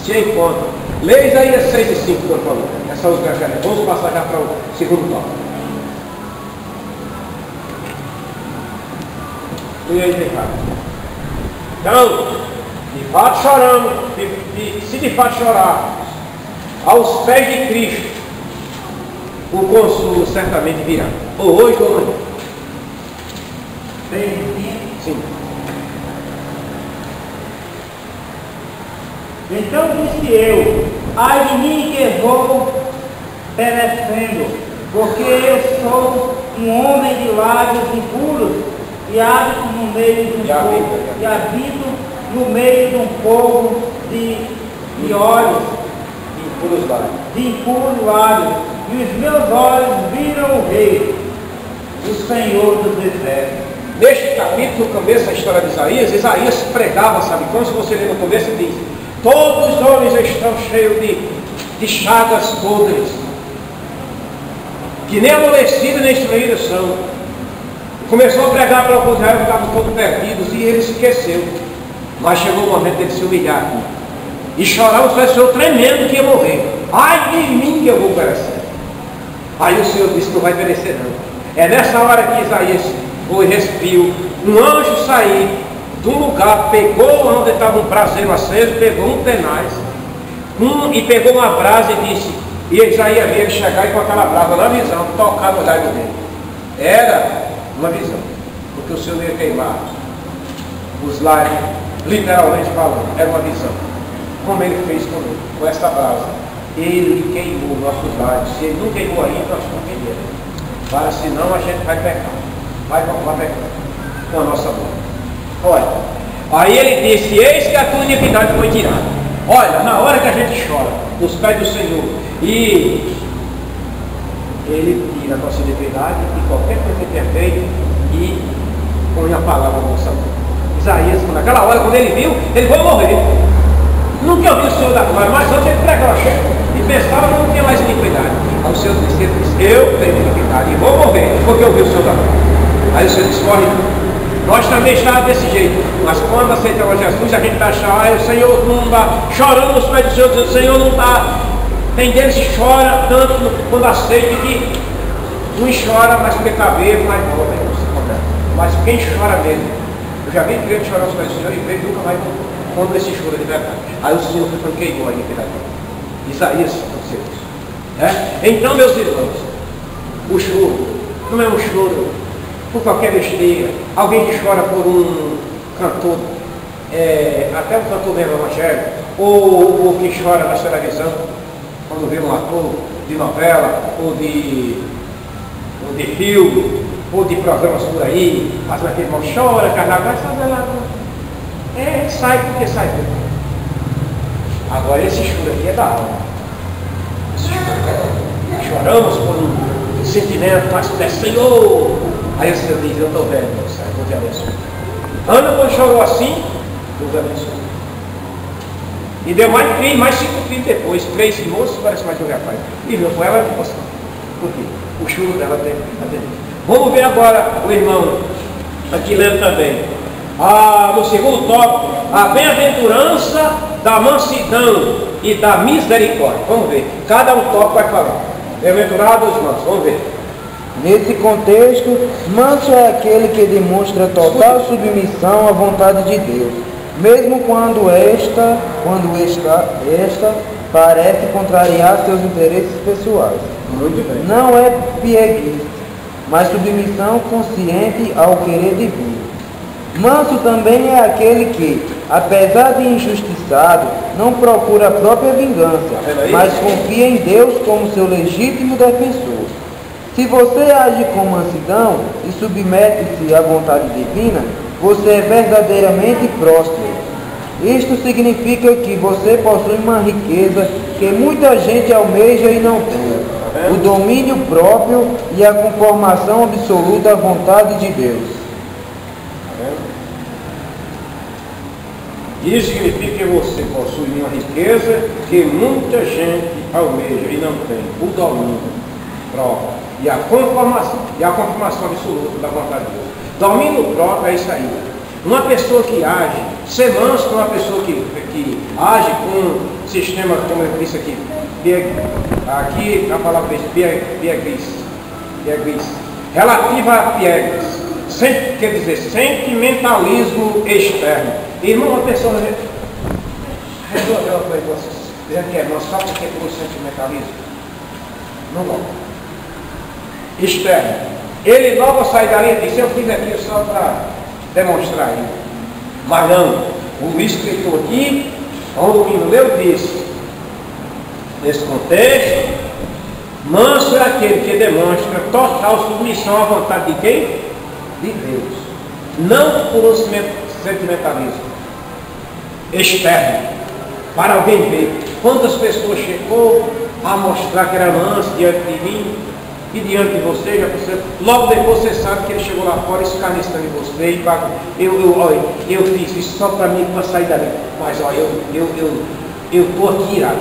se encontra. Leia Isaías 6 e 5, por favor. Essa os evangelhos. Vamos passar já para o segundo tópico. Leia aí, Ricardo. Então, de fato choramos, se de fato chorarmos aos pés de Cristo, o consolo certamente virá. Ou hoje ou amanhã. Sim.
Então disse eu, ai de mim que vou perecendo, porque eu sou um homem de lábios impuros e habito no meio de um povo de olhos, de impuros lábios, e os meus olhos viram o Rei, o Senhor dos Exércitos.
Neste capítulo, no começo da história de Isaías pregava, sabe como? Se você ler no começo, diz: todos os homens estão cheios de chagas podres, que nem amolecidos nem instruídos são. Começou a pregar para o Israel que estavam todos perdidos e ele se esqueceu. Mas chegou o momento dele se humilhar aqui. E chorar, o Senhor tremendo que ia morrer. Ai de mim que eu vou perecer. Aí o Senhor disse: não vai perecer não. É nessa hora que Isaías foi respiro. Um anjo saiu de um lugar, pegou onde estava um braseiro aceso, pegou um tenaz, e pegou uma brasa e disse, e Isaías veio chegar e com aquela brasa na visão, tocar no galho dele. Era uma visão, porque o Senhor ia queimar os lábios, literalmente falando, era uma visão, como ele fez comigo, com esta brasa. Ele queimou nossos lábios. Se ele não queimou ainda, nós não queimamos. Para senão a gente vai pecar, vai pecar com a nossa boca. Olha, aí ele disse: eis que a tua iniquidade foi tirada. Olha, na hora que a gente chora nos pés do Senhor, e ele da nossa iniquidade e qualquer coisa que tenha feito e põe a palavra no nossa boca. Isaías, naquela hora, quando ele viu, ele foi morrer. Nunca ouviu o Senhor da glória, mas antes ele pregava e pensava que não tinha mais iniquidade. Aí o Senhor disse, eu tenho iniquidade e vou morrer, porque eu ouvi o Senhor da glória. Aí o Senhor disse, morre. Nós também estávamos desse jeito, mas quando aceitamos Jesus, a gente está achando, o Senhor não está chorando nos pés do Senhor, dizendo, o Senhor não está. Tem deles que chora tanto quando aceita que não chora, mas porque está bêbado, mas morre. Mas quem chora mesmo, eu já vi crente chorar nos pés do Senhor e ver nunca mais quando esse choro de verdade. Aí o Senhor foi queimou a iniquidade. Isaías aconteceu isso. Então, meus irmãos, o choro não é um choro por qualquer besteira. Alguém que chora por um cantor, até um cantor mesmo evangélico, ou que chora na televisão, quando vê um ator de novela, ou de filme, ou de programas por aí, faz aquele irmão chora, carnaval, sabe lá. Sai porque sai. Agora esse choro aqui é da alma. Choramos por um sentimento, mas Senhor. Aí o Senhor diz, eu estou vendo, eu vou te abençoar. Ana, quando chorou assim, Deus abençoou. E deu mais 5 filhos depois, 3 moços, parece mais de um rapaz. E viu, foi ela que passou. Por quê? O choro dela tem. Vamos ver agora o irmão aqui lendo também. No segundo tópico, a bem-aventurança da mansidão e da misericórdia. Vamos ver, cada um tópico vai falar. Bem-aventurados os mansos, vamos ver.
Nesse contexto, manso é aquele que demonstra total submissão à vontade de Deus, mesmo quando esta parece contrariar seus interesses pessoais.
Muito bem.
Não é pieguista, mas submissão consciente ao querer divino. Manso também é aquele que, apesar de injustiçado, não procura a própria vingança, mas confia em Deus como seu legítimo defensor. Se você age com mansidão e submete-se à vontade divina, você é verdadeiramente próspero. Isto significa que você possui uma riqueza que muita gente almeja e não tem: o domínio próprio e a conformação absoluta à vontade de Deus.
Isso significa que você possui uma riqueza que muita gente almeja e não tem: o domínio próprio e a conformação absoluta da vontade de Deus. Domínio próprio é isso aí. Uma pessoa que age, ser manso é uma pessoa que age com um sistema, como eu disse aqui, aqui a palavra piegris, relativa a piegris, quer dizer, sentimentalismo externo. Irmão, uma pessoa resolveu uma coisa, dizendo que é manso só porque tem sentimentalismo. Não dá. Externo. Ele logo sai dali e disse, eu fiz aqui só para demonstrar isso. Mas não, o escritor aqui, ao domingo leu, disse, nesse contexto, manso é aquele que demonstra total submissão à vontade de quem? De Deus. Não por um sentimentalismo externo, para alguém ver. Quantas pessoas chegou a mostrar que era manso diante de mim e diante de você, já você, logo depois você sabe que ele chegou lá fora escarnecendo em você e eu fiz isso só para mim, para sair dali. Mas olha, eu estou aqui irado.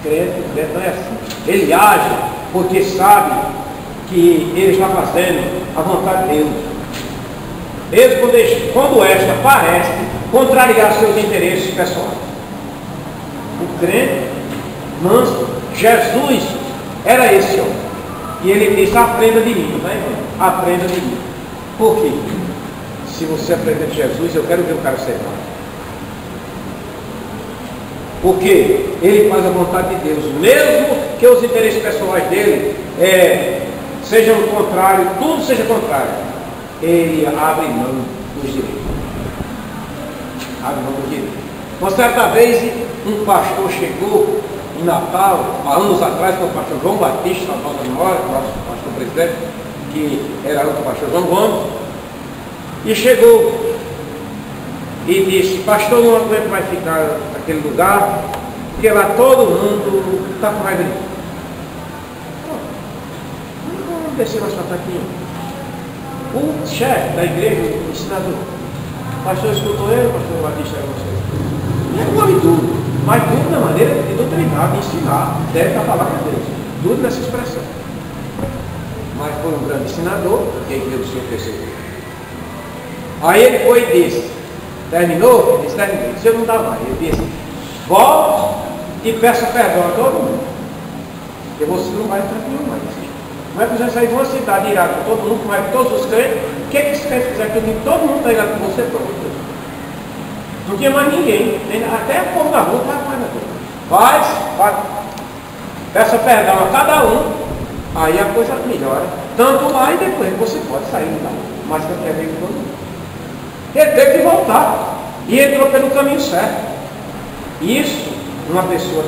Crente não é assim. Ele age porque sabe que ele está fazendo a vontade de Deus. Mesmo quando esta parece contrariar seus interesses pessoais. O crente manso, Jesus era esse homem. E ele disse, aprenda de mim, não é, irmão? Aprenda de mim. Por quê? Se você aprender de Jesus, eu quero ver o cara ser manso. Porque ele faz a vontade de Deus, mesmo que os interesses pessoais dele sejam contrários, tudo seja contrário, ele abre mão dos direitos. Abre mão dos direitos. Uma certa vez, um pastor chegou em Natal, há anos atrás, com o pastor João Batista, na nossa memória, nosso pastor presidente, que era o pastor João Gomes, e chegou e disse, pastor, não aguento mais ficar naquele lugar, porque lá todo mundo está com raiva de mim. Vamos descer mais para aqui. O chefe da igreja, o ensinador, o pastor escutou ele, o pastor Batista era você. Não é igual em tudo, mas tudo na maneira de doutrinar, de ensinar, deve a palavra de Deus. Tudo nessa expressão. Mas foi um grande ensinador, que a igreja do Senhor percebeu. Aí ele foi e disse, terminou? Ele disse, terminei. Disse, eu não dá mais. Ele disse, volte e peça perdão a todo mundo. Porque você não vai tranquilo mais. Não é que você sair de uma cidade irada com todo mundo, mas com todos os crentes, o que esses crentes fizeram? Que todo mundo está irado com você, pronto. Não tinha mais ninguém, até o povo da rua estava mais na rua. Faz, peça perdão a cada um, aí a coisa melhora. Tanto lá e depois você pode sair lá, mas eu quero ver com todo mundo. Ele teve que voltar e entrou pelo caminho certo. Isso, uma pessoa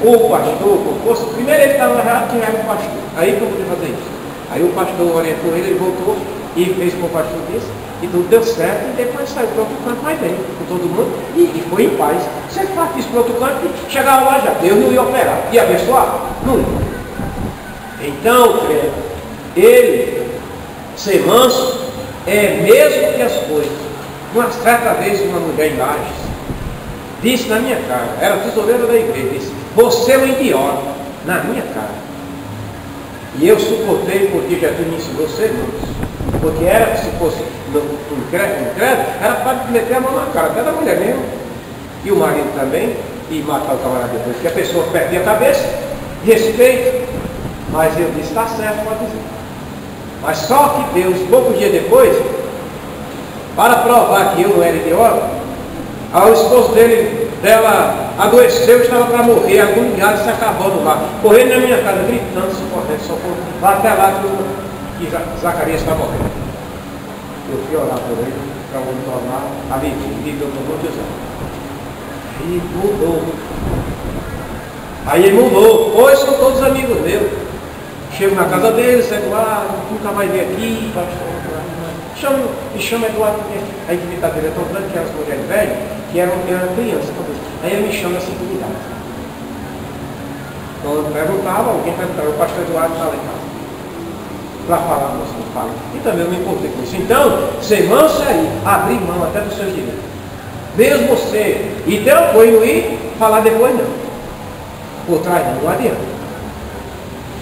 ou pastor, ou força, primeiro ele estava errado, que era o pastor. Aí que eu podia fazer isso. Aí o pastor orientou ele voltou e fez como o pastor disse, e tudo deu certo, e depois saiu para outro canto mais bem, com todo mundo, e foi em paz. Se ele partisse para outro canto, chegava lá já, Deus não ia operar, ia abençoar? Não ia. Então, ele ser manso é mesmo que as coisas. Uma certa vez uma mulher em Lages disse na minha cara, era tesoureira da igreja, disse, você é um idiota, na minha cara. E eu suportei porque Jesus me ensinou a ser manso. Porque era, se fosse um credo, era para meter a mão na cara, até da mulher mesmo, e o marido também, e matar o camarada depois, porque a pessoa perde a cabeça, respeito, mas eu disse, está certo, pode dizer. Mas só que Deus, poucos dias depois, para provar que eu não era idiota, o esposo dela adoeceu, estava para morrer, agoniado, se acabando lá, correndo na minha casa, gritando, socorro, lá até lá que Zacarias está morrendo. Eu fui orar por ele, para o homem tornar a viveu por muitos anos. E mudou. Aí ele mudou. Hoje são todos amigos meus. Chego na casa dele, Eduardo, nunca mais vem aqui, pastor. Me chama Eduardo, porque a intimidade dele é tão grande que as mulheres velhas, que eram crianças. Aí ele me chama assim, intimidade. Então eu perguntava, alguém perguntava, o pastor Eduardo está lá em casa. Para falar, você não fala. E também eu me importei com isso. Então, ser manso aí, abrir mão até dos seus direitos. Mesmo você, e ter apoio e falar depois não. Por trás não adianta.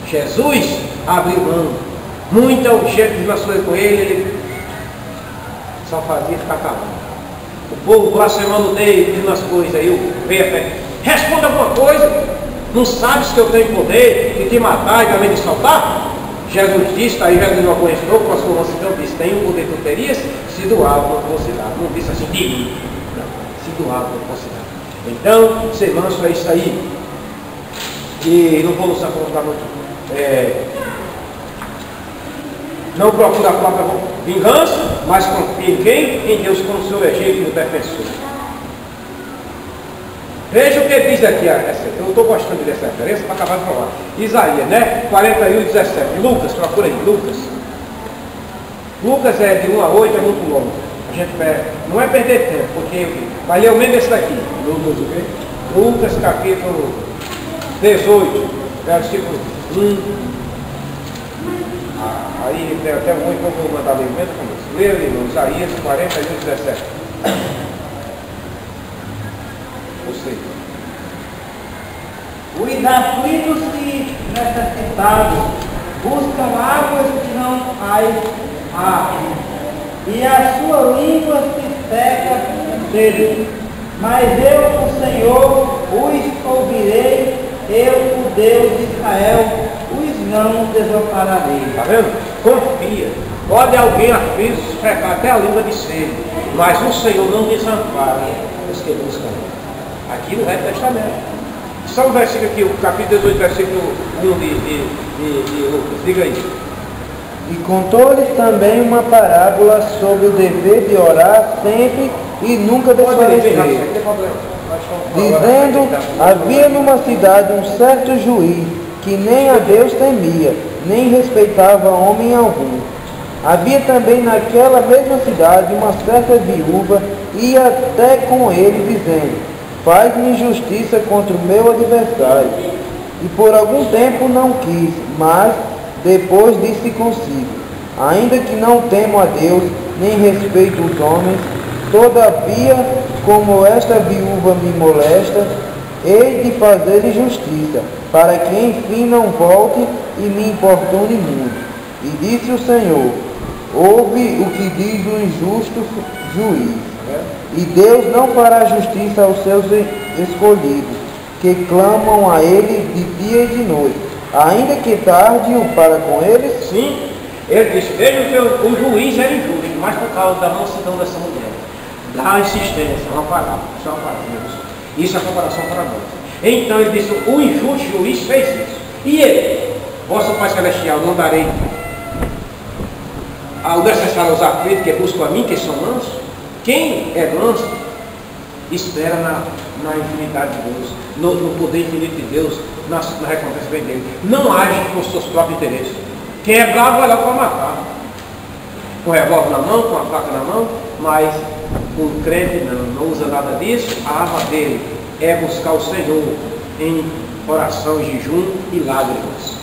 Jesus abriu mão. Muito objeto de coisas com ele só fazia ficar calado. O povo blasfemando dele, dizendo as coisas, aí eu veio a pé. Responda alguma coisa. Não sabes que eu tenho poder de te matar e também de soltar? Jesus disse, aí Jesus não conheceu, o pastor Roncitão disse, tem um poder que tu terias, se doar quanto fosse dado. Não disse assim, de mim. Não, se doar quanto fosse dado. Então, ser manso é isso aí. E não vou nos afrontar muito. Não procura a própria vingança, mas confia em quem? Em Deus como seu legítimo defensor. Veja o que diz aqui, eu estou gostando dessa referência para acabar de falar. Isaías, né? 41:17. Lucas, procura aí, Lucas. Lucas é de 1 a 8, é muito longo. A gente não é perder tempo, porque vai ler o mesmo esse daqui. Lucas capítulo 18, versículo 1. Aí tem até muito, eu vou mandar ler o mesmo começo. Leia, irmão, Isaías 41:17.
Os aflitos e necessitados buscam águas que não há, e a sua língua se seca dele. Mas eu, o Senhor, os ouvirei, eu, o Deus de Israel, os não desampararei.
Está vendo? Confia. Pode alguém aflito secar até a língua de sede, mas o Senhor não desampara os que buscam. Aqui no Velho Testamento. Só um versículo aqui, o capítulo 18, versículo 1 de Lucas. Diga aí.
E contou-lhes também uma parábola sobre o dever de orar sempre e nunca desfalecer. Dizendo, havia numa cidade um certo juiz, que nem a Deus temia, nem respeitava homem algum. Havia também naquela mesma cidade uma certa viúva, e ia até com ele, dizendo, faz-me justiça contra o meu adversário. E por algum tempo não quis, mas, Depois disse consigo: ainda que não temo a Deus, nem respeito os homens, todavia, como esta viúva me molesta, hei de fazer justiça, para que enfim não volte e me importune muito. E disse o Senhor: ouve o que diz o injusto juiz. E Deus não fará justiça aos seus escolhidos, que clamam a Ele de dia e de noite, ainda que tarde para com eles.
Sim, ele disse: veja que o juiz era injusto, mas por causa da mansidão dessa mulher, da insistência, uma palavra, isso é uma palavra. Isso é a comparação para nós. Então ele disse: o injusto juiz fez isso. E ele, vosso Pai Celestial, não darei ao necessário aos aflitos que buscam a mim, que são mansos? Quem é manso espera na infinidade de Deus, no poder infinito de Deus, na recompensa bem dele. Não age com os seus próprios interesses. Quem é bravo vai lá para matar, com o revólver na mão, com a faca na mão, mas o crente não usa nada disso. A arma dele é buscar o Senhor em oração, jejum e lágrimas.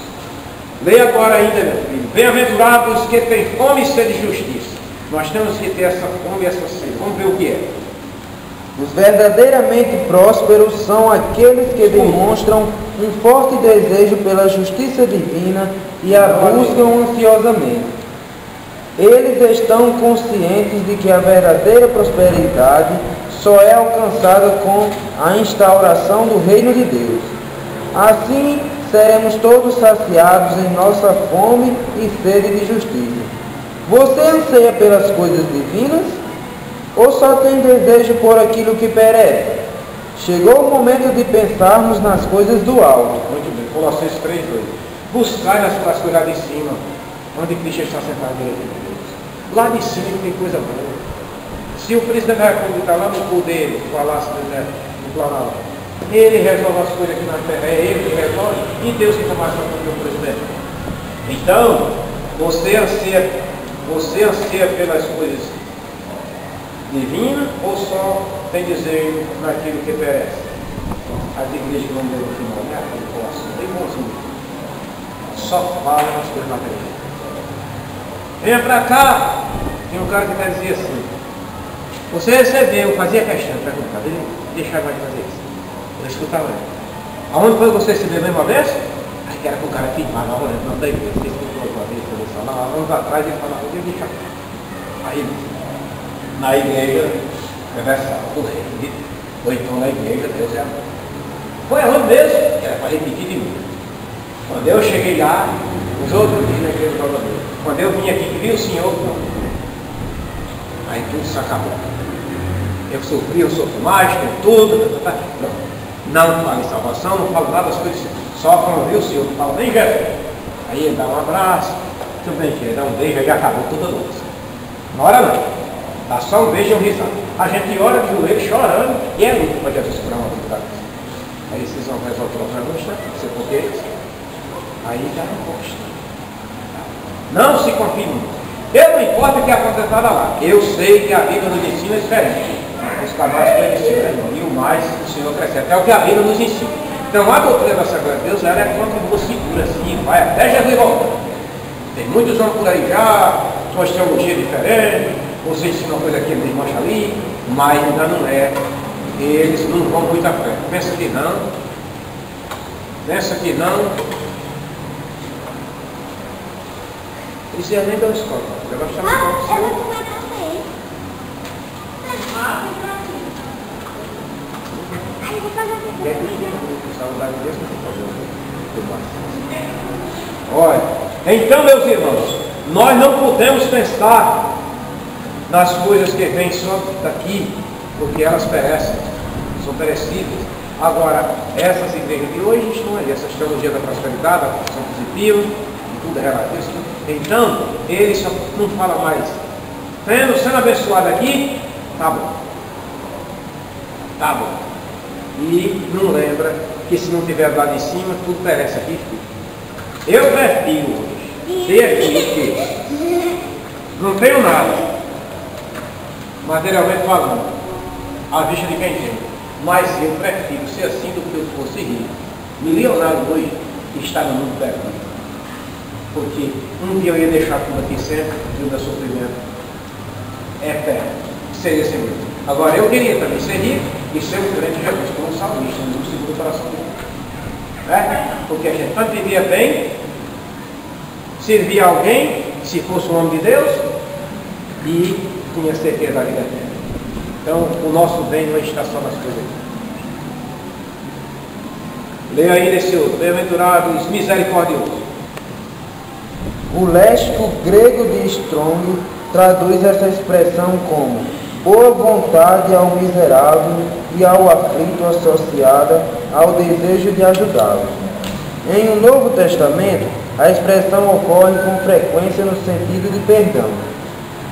Leia agora ainda, meu filho. Bem-aventurados que têm fome e sede de justiça. Nós temos que ter essa fome e essa sede. Vamos ver o que é.
Os verdadeiramente prósperos são aqueles que demonstram um forte desejo pela justiça divina e a buscam ansiosamente. Eles estão conscientes de que a verdadeira prosperidade só é alcançada com a instauração do reino de Deus. Assim, seremos todos saciados em nossa fome e sede de justiça. Você anseia pelas coisas divinas ou só tem desejo por aquilo que perece? Chegou o momento de pensarmos nas coisas do alto.
Muito bem, Colossenses 3:2. Buscai nas coisas lá de cima, onde Cristo está sentado direito de Deus. Lá de cima tem coisa boa. Se o presidente da República está lá no poder, no Palácio do Planalto, ele resolve as coisas aqui na terra, é ele que resolve, e Deus que toma ação contra o presidente. Então, você anseia pelas coisas divinas ou só tem desejo naquilo que perece? As igrejas que vão ver no final, né? Aquele coração bem bonzinho. Só fala nas coisas materiais. Venha para cá. Tem um cara que vai dizer assim: você recebeu, fazia questão, perguntar, deixa mais de fazer isso. Eu escutava ele. Aonde foi que você recebeu a mesma vez? Aí que era com o cara que vai lá, não da igreja. Você escutou uma vez, lá, anos atrás, ele falava: eu deixa. Aí, na igreja, conversava com ele. Ou então na igreja, Deus é amor. Foi aonde mesmo? Era para repetir de mim. Quando eu cheguei lá, os outros dias na igreja do Salvador. Quando eu vim aqui que vi o Senhor, aí tudo se acabou. Eu sofro mais, com tudo. Não falo em salvação, não falo nada das coisas. Só quando eu vi o Senhor, não falo nem Jesus. Aí ele dá um abraço, tudo bem, ele dá um beijo, aí acabou toda a noite. Não ora não. Dá só um beijo e um risado. A gente ora de joelho chorando e é luto para Jesus curar uma vida. Aí vocês vão resolver o problema, não sei porquê. Aí já não gosta. Não se confie muito. Eu não importa o que aconteceu lá. Eu sei que a Bíblia nos ensina é diferente. Os canais que ele ensina, e o mais o Senhor cresce. Até o que a Bíblia nos ensina. Então a doutrina da Sagrada Deus, ela é quanto segura assim, vai até Jesus voltar. Tem muitos anos por aí já, suas teologias diferentes, você ensina uma coisa aqui, ele desmancha ali, mas ainda não é. Eles não vão muito à frente. Pensa que não. Pensa que não. Isso é nem da escola. Eu gosto de chamar de escola. Olha, então, meus irmãos, nós não podemos pensar nas coisas que vêm só daqui, porque elas perecem, são perecidas. Agora, essas igrejas de hoje estão aí, essas teologias da prosperidade, da função positiva, tudo é relativo. Então, ele só não fala mais. Sendo abençoado aqui, tá bom. Tá bom. E não lembra que se não tiver lá de cima, tudo perece aqui. Eu prefiro hoje ter aqui que não tenho nada, materialmente falando, à vista de quem tem. Mas eu prefiro ser assim do que eu fosse rico. Milionário hoje está no mundo perdido. porque um dia eu ia deixar tudo aqui sempre, e o meu sofrimento é eterno. Seria assim mesmo. Agora, eu queria também ser rico e ser um crente de Jesus, como um salmista, no segundo coração de Deus. Né? Porque a gente tanto vivia bem, servia alguém, se fosse um homem de Deus, e tinha certeza da vida eterna. Então, o nosso bem não está só nas coisas. Leia aí nesse outro. Bem-aventurados misericordiosos.
O léxico grego de Strong traduz essa expressão como boa vontade ao miserável e ao aflito associada ao desejo de ajudá-lo. Em o Novo Testamento, a expressão ocorre com frequência no sentido de perdão.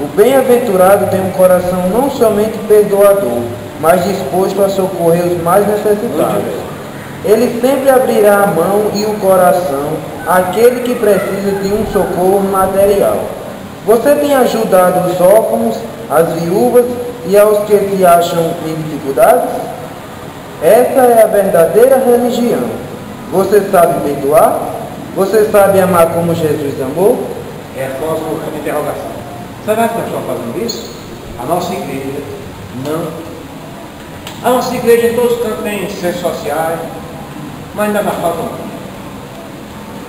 O bem-aventurado tem um coração não somente perdoador, mas disposto a socorrer os mais necessitados. Ele sempre abrirá a mão e o coração àquele que precisa de um socorro material. Você tem ajudado os órfãos, as viúvas e aos que se acham em dificuldades? Essa é a verdadeira religião. Você sabe perdoar? Você sabe amar como Jesus amou?
É a causa de interrogação. Será que nós estamos fazendo isso? A nossa igreja não. A nossa igreja em todos os cantos tem centros sociais, mas ainda mais falta muito.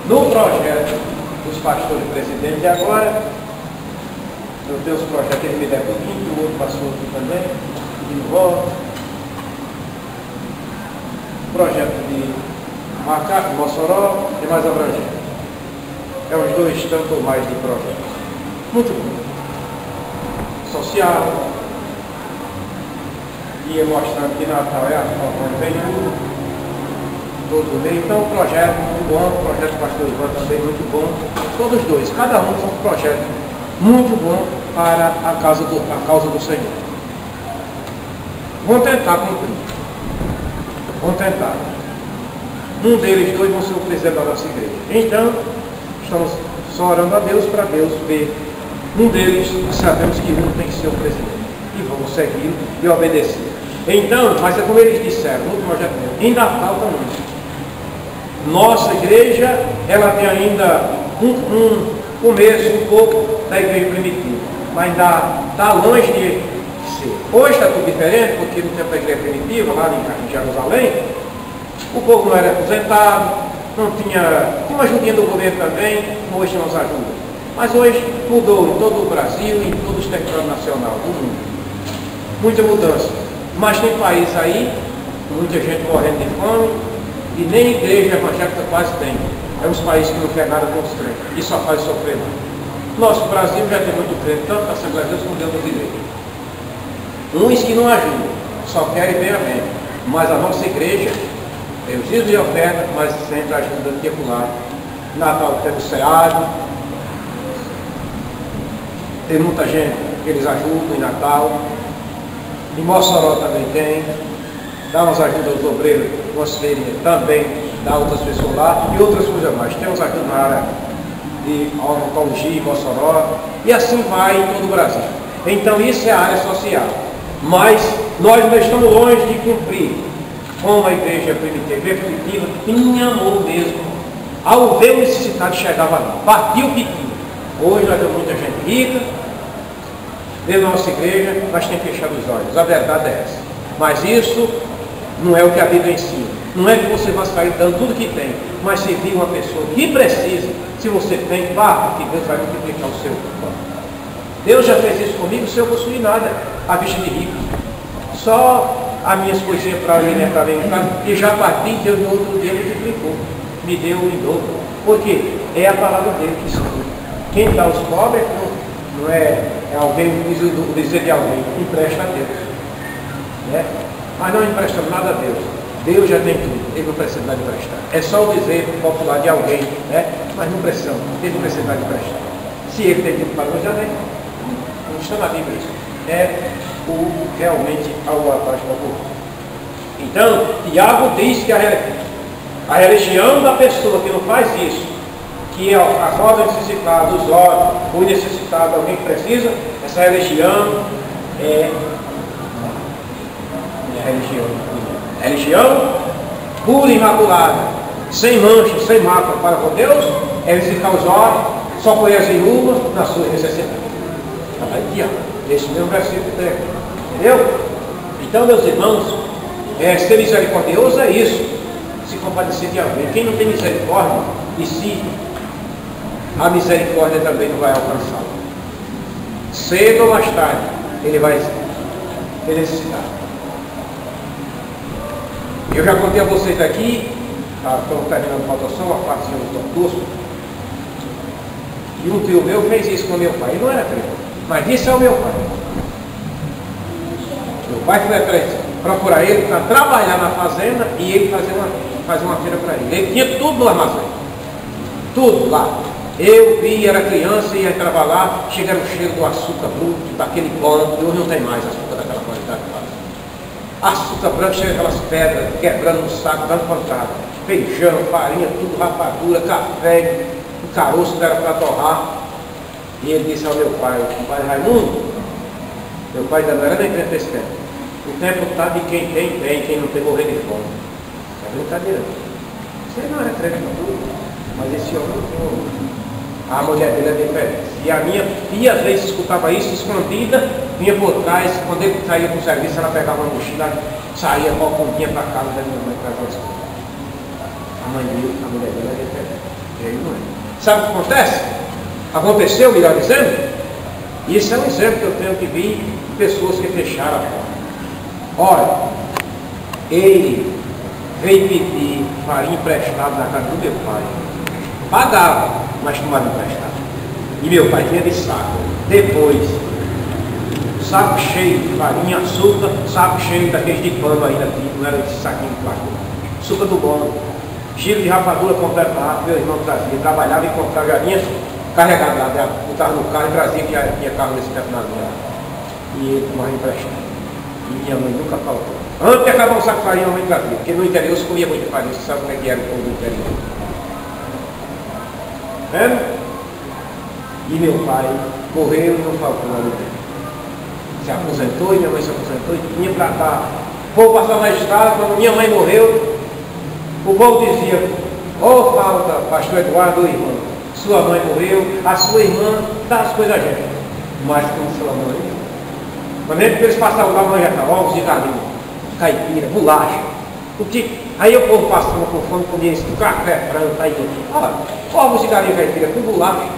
No projeto dos pastores presidentes, e agora eu tenho os projetos, ele me der pouquinho, o outro passou aqui também, de volta. Projeto de Macaco, Mossoró e mais abrangente. É uns 2 tanto ou mais de projetos. Muito bom. Social, ia mostrando que Natal é a forma bem todo mês. Então, o projeto muito bom, o projeto do pastor Ivan também muito bom. Todos dois, cada um são um projeto muito bom para a causa do Senhor. Vão tentar cumprir. Vão tentar. Um deles dois vão ser o presidente da nossa igreja. Então, estamos só orando a Deus para Deus ver. Um deles, sabemos que um tem que ser o presidente. E vamos segui-lo e obedecer. Então, mas é como eles disseram, no projeto ainda falta muito. Nossa igreja, ela tem ainda um começo, um pouco da igreja primitiva. Mas ainda está longe de ser. Hoje está tudo diferente, porque no tempo da igreja primitiva, lá em Jerusalém, o povo não era aposentado, não tinha uma ajudinha do governo também, hoje nos ajuda. Mas hoje mudou em todo o Brasil e em todo o território nacional do mundo. Muita mudança. Mas tem país aí, muita gente morrendo de fome, e nem igreja evangélica quase tem. É uns países que não quer nada com os crentes, e só faz sofrer mais. Nosso Brasil já tem muito crente, tanto na Assembleia de Deus como dentro das igrejas. Uns que não ajudam, só querem ver a mente. Mas a nossa igreja, tem os dias de oferta, mas sempre ajuda aqui e acolá. Natal temos ceado, tem muita gente que eles ajudam em Natal. Em Mossoró também tem. Dá umas ajudas aos obreiros, umas feirinhas também, dá outras pessoas lá e outras coisas mais. Tem uns ajudas na área de oncologia, Mossoró, e assim vai em todo o Brasil. Então isso é a área social. Mas nós ainda estamos longe de cumprir como a igreja primitiva, em amor mesmo. Ao ver o necessitado chegava lá, partiu o que tinha. Hoje nós temos muita gente rica, dentro da nossa igreja, mas tem fechado os olhos. A verdade é essa. Mas isso não é o que a Bíblia ensina. Não é que você vai sair dando tudo que tem, mas se vir uma pessoa que precisa, se você tem, vá, porque Deus vai multiplicar o seu. Deus já fez isso comigo sem eu possuir nada, a vista de rico. Só as minhas coisinhas para alimentar bem em casa, e já parti, Deus no outro dia multiplicou. Me deu em dobro. Porque é a palavra dele que escuta. Quem dá aos pobres não é alguém, o dizer de alguém, empresta a Deus. Né? Mas não emprestamos nada a Deus. Deus já tem tudo, ele não precisa de emprestar. É só o dizer popular de alguém, né? Mas não precisamos, ele não precisa de emprestar. Se ele tem tudo para nós, já tem. Não está na Bíblia isso. É realmente algo atrás do povo. Então, Tiago diz que a religião da pessoa que não faz isso, que acorda necessitado, os órgãos, o necessitado, alguém que precisa, essa religião é religião pura e imaculada, sem mancha, sem mácula para com Deus, é visitar os órfãos, socorrer as viúvas na sua necessidade. Está aqui, ó, esse mesmo versículo tem. Entendeu? Então, meus irmãos, ser misericordioso é isso, se compadecer de alguém. Quem não tem misericórdia, e se a misericórdia também não vai alcançá-lo, cedo ou mais tarde, ele vai ter necessidade. Eu já contei a vocês aqui, estou terminando, falta só uma parte do curso, e um tio meu fez isso com meu pai. Ele não era crente, mas disse ao meu pai. Meu pai foi atrás, procurar ele para trabalhar na fazenda e ele fazer uma feira para ele. Ele tinha tudo no armazém, tudo lá. Eu vi, era criança e entrava lá, chegava o cheiro do açúcar bruto, daquele pão, e hoje não tem mais açúcar daquela qualidade. Açúcar branco, chega aquelas pedras, quebrando no saco, dando pancada. Feijão, farinha, tudo, rapadura, café, o caroço que era para torrar. E ele disse ao meu pai Raimundo, meu pai ainda não era nem crente desse tempo. O tempo está de quem tem, quem não tem morrer de fome. É brincadeira. Você não era crente não, mas esse homem não. A mulher dele é diferente. E a minha tia às vezes escutava isso escondida, vinha por trás, quando ele saía para o serviço, ela pegava uma mochila, saía com a pontinha para casa da minha mãe para as coisas. A mulher dele é diferente. Ele não é. Sabe o que acontece? Aconteceu, melhor dizendo? Isso é um exemplo que eu tenho que vir de pessoas que fecharam a porta. Olha, ele veio pedir farinha emprestada na casa do meu pai. Pagava, mas tomava emprestado. E meu pai tinha de saco. Depois, saco cheio de farinha, açúcar, saco cheio daqueles de pano ainda, não era esse saquinho de plástico. Açúcar do bom, giro de rapadura completado, meu irmão trazia, trabalhava e comprava, já vinha carregado lá, botava no carro e trazia, que já tinha carro nesse tempo na minha. E ele tomava emprestado. E minha mãe nunca faltou. Antes de acabar um saco de farinha, a mãe trazia, porque no interior se comia muito farinha, você sabe como é que era o povo do interior. Vendo? E meu pai morreu e não faltou nada dele. Se aposentou e minha mãe se aposentou e tinha para dar. O povo passava na estrada, quando minha mãe morreu, o povo dizia, oh falta, pastor Eduardo, irmão, sua mãe morreu, a sua irmã dá as coisas a gente. Mas como sua mãe, quando eles passavam lá, a mãe já estava, ovos de galinha, caipira, bolacha. Aí o povo passava com fome, comia esse café branco, aí olha, ovos de galinha caipira com bolacha,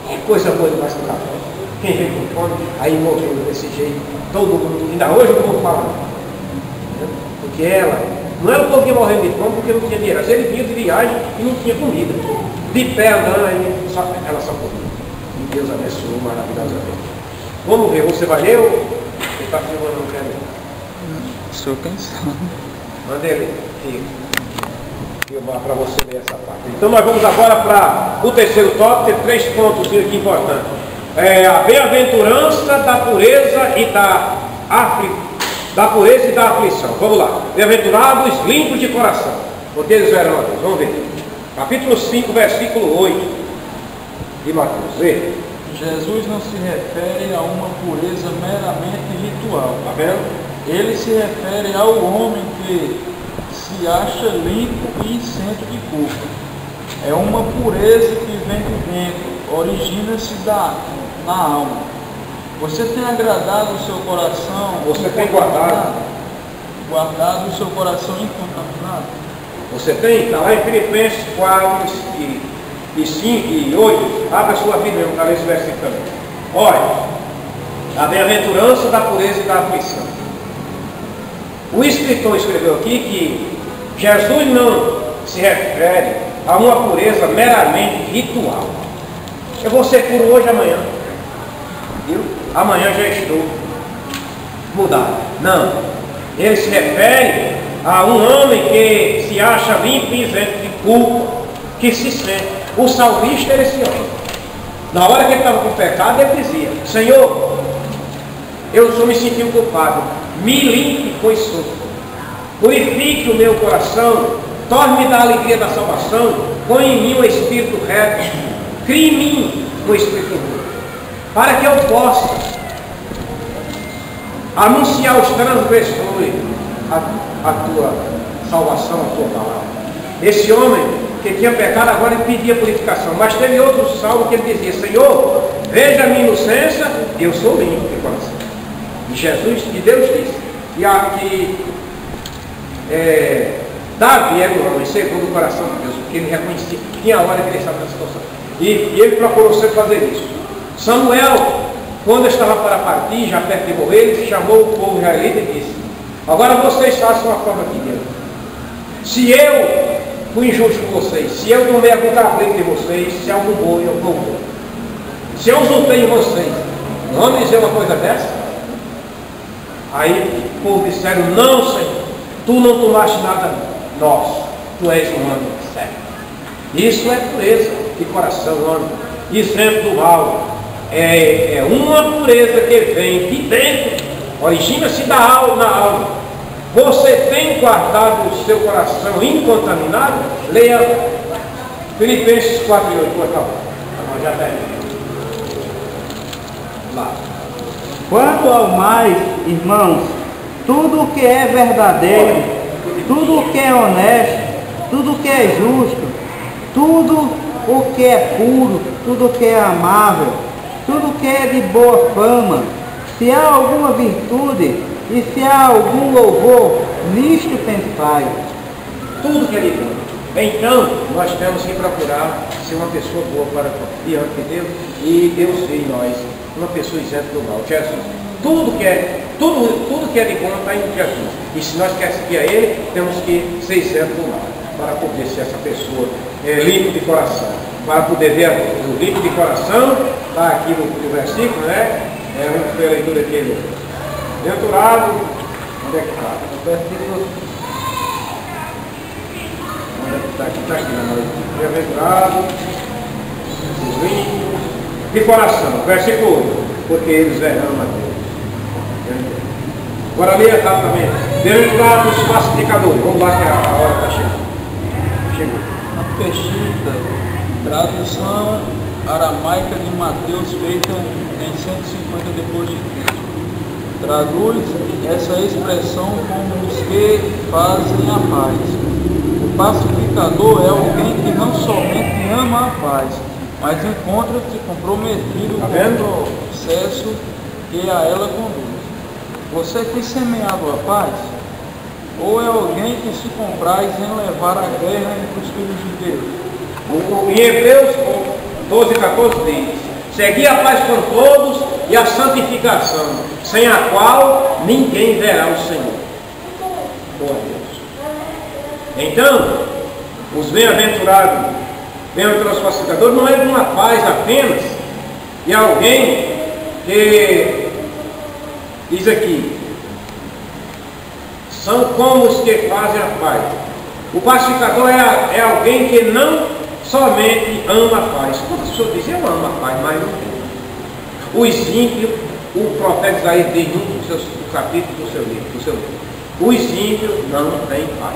é coisa boa demais com café. Quem veio com fome, aí morreu desse jeito, todo mundo, ainda hoje o povo fala, porque ela, não era o povo que morreu de fome porque não tinha dinheiro, mas ele vinha de viagem e não tinha comida, de pé andando, aí ela só comia. E Deus abençoou maravilhosamente. Vamos ver, você vai ler ou ele está filmando, não quer ler?
Estou pensando.
Manda ele filmar para você ler essa parte. Então nós vamos agora para o terceiro tópico, tem 3 pontos aqui importantes. A bem-aventurança da pureza e da pureza e da aflição. Vamos lá. Bem-aventurados limpos de coração, porque eles verão a Deus. Vamos ver. Capítulo 5, versículo 8 de Mateus. Vê.
Jesus não se refere a uma pureza meramente ritual.
Está vendo?
Ele se refere ao homem que se acha limpo e isento de culpa. É uma pureza que vem de dentro, origina-se na alma. Você tem agradado o seu coração?
Você tem guardado
o seu coração incontaminado?
Você tem? Está lá em Filipenses 4 e 5 e 8. Abra a sua Bíblia, eu falei esse versículo também. Olha, a bem-aventurança da pureza e da aflição. O escritor escreveu aqui que Jesus não se refere a uma pureza meramente ritual. Eu vou ser puro hoje e amanhã. Viu? Amanhã já estou mudado. Não. Ele se refere a um homem que se acha limpo e isento de culpa, que se sente. O salmista era esse homem. Na hora que ele estava com pecado, ele dizia, Senhor, eu sou me sentindo culpado, me limpe, pois sou. Purifique o meu coração, torne-me da alegria da salvação, põe em mim o espírito reto, crie em mim o espírito puro, para que eu possa anunciar aos transgressores a tua salvação, a tua palavra. Esse homem que tinha pecado, agora ele pedia purificação. Mas teve outro salmo que ele dizia: Senhor, veja a minha inocência, eu sou limpo de coração. E Jesus, e Deus disse, e aqui Davi era um homem segundo o coração de Deus, porque ele reconhecia que tinha a hora que ele estava na situação. E ele procurou sempre fazer isso. Samuel, quando estava para partir, já perto de morrer, ele chamou o povo israelita e disse: agora vocês façam a prova de Deus. Se eu fui injusto com vocês, se eu tomei algum cabrito de vocês, se algum boi, eu vou. Se eu usurpei em vocês, não vão dizer uma coisa dessa? Aí o povo disseram: não, Senhor, tu não tomaste nada nosso, tu és um homem sério. Isso é pureza de coração, homem, isento do mal. É uma pureza que vem de dentro, origina-se da alma, na alma. Você tem guardado o seu coração incontaminado? Leia Filipenses 4:8, por favor. Já termina. Lá.
Quanto ao mais, irmãos, tudo o que é verdadeiro, tudo o que é honesto, tudo o que é justo, tudo o que é puro, tudo o que é amável, tudo o que é de boa fama, se há alguma virtude e se há algum louvor, nisto pensai.
Tudo que é de bom. Então, nós temos que procurar ser uma pessoa boa para diante de Deus, e Deus vê em nós uma pessoa isenta do mal. Jesus, tudo que é de bom está em Jesus. E se nós queremos seguir a Ele, temos que ser isento do mal, para poder ser essa pessoa limpa de coração. Para poder ver o limpo de coração, está aqui no versículo, né? Vamos ver a leitura aqui. Bem-aventurado, onde é que está? O versículo. Onde é que está? Aqui está aqui, bem-aventurado, limpo de coração, versículo 8, porque eles verão a Deus. Agora leia rapidamente. Bem-aventurados os pacificadores. Vamos lá que a hora está chegando. Chegou.
A Peshitta, tradução aramaica de Mateus, feita em 150 depois de Cristo. Traduz essa expressão como os que fazem a paz. O pacificador é alguém que não somente ama a paz, mas encontra-se comprometido com o processo que a ela conduz. Você tem semeado a paz? Ou é alguém que se compraz em levar a guerra entre os filhos de Deus?
Em Hebreus 12:14 diz: segui a paz com todos e a santificação, sem a qual ninguém verá o Senhor. Oh, Deus. Então, os bem-aventurados pacificadores não é de uma paz apenas, e alguém que diz aqui, são como os que fazem a paz. O pacificador é alguém que não somente ama a paz. Quantas pessoas dizem: eu amo a paz, mas não tem. Os ímpios, o profeta Isaías diz no capítulo do seu livro, os ímpios não têm paz,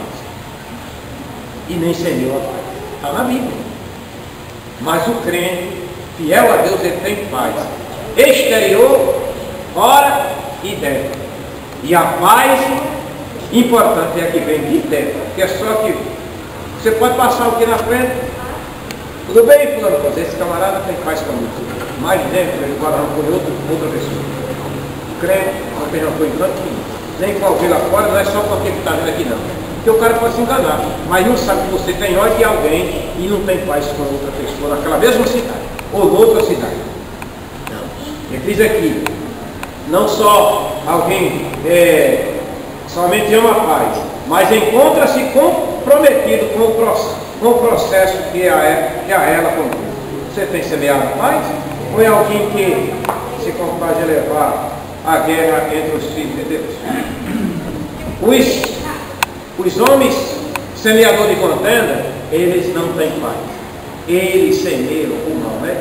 e nem semeiam a paz. Está na Bíblia. Mas o crente, fiel a Deus, ele tem paz exterior, fora e dentro. E a paz importante é a que vem de dentro, porque é só que você pode passar o que na frente. Tudo bem, fulano, esse camarada tem paz comigo. Mais dentro ele guarda rancor de outra pessoa. O crente não tem rancor em canto nenhum. Nem com alguém lá fora, não é só porque ele está vendo aqui não. Porque o cara pode se enganar, mas não sabe que você tem ódio de alguém e não tem paz com outra pessoa naquela mesma cidade, ou noutra cidade. Não. Ele diz aqui, não só alguém somente ama a paz, mas encontra-se comprometido com o processo que a ela conduz. Você tem semeado a paz? Ou é alguém que se compraz de levar a guerra entre os filhos de Deus? Os homens semeadores de contenda, eles não têm paz. Eles semeiam o mal, né?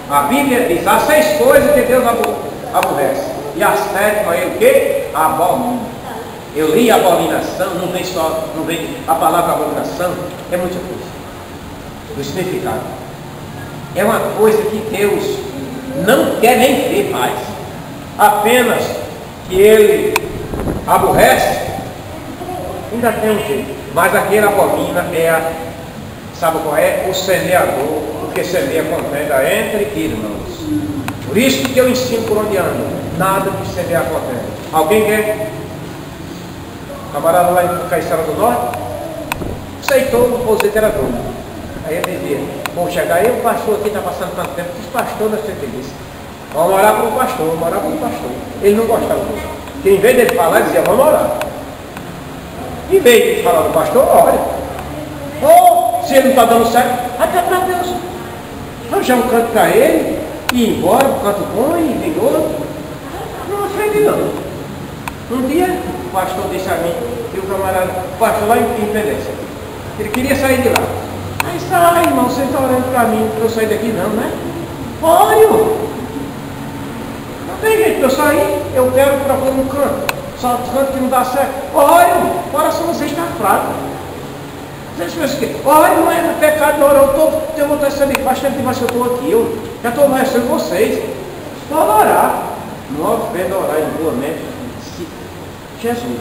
A Bíblia diz: há 6 coisas que Deus aborrece. E a 7ª é o quê? Abomina. Eu li abominação, não vem a palavra abominação, é muita coisa. O significado. É uma coisa que Deus não quer nem ver mais. Apenas que Ele aborrece, ainda tem um jeito. Mas aquele abomina é Sabe qual é? O semeador, porque semeia contenda entre irmãos. Por isso que eu ensino por onde ando, nada de semear contenda. Alguém quer? Camarada lá em Caiçara do Norte, aceitou o conceito era doido. Aí ele dizia, vamos chegar aí, o pastor aqui está passando tanto tempo, os pastores da feliz. Vamos orar para o pastor, vamos orar para o pastor. Ele não gostava disso. Porque em vez dele falar, ele dizia, vamos orar. Em vez de falar do pastor, ore. Ou, se ele não está dando certo, até para Deus. Arranjar um canto para ele, e ir embora, um canto bom, e vem outro. Não ofende não. Um dia, o pastor disse a mim, e o camarada, o pastor lá em Independência, ele queria sair de lá. Aí sai, irmão, você está orando para mim, para eu sair daqui não, né? Ore! Não tem jeito de eu sair, eu quero procurar um canto. Só um canto que não dá certo. Ore, o coração você está fraco. Vocês pensam que, ore, não é pecado, não, eu tenho vontade de saber, bastante demais que eu estou aqui, eu já estou mais recebendo vocês. Pode orar. Não ofenda orar igualmente. Jesus.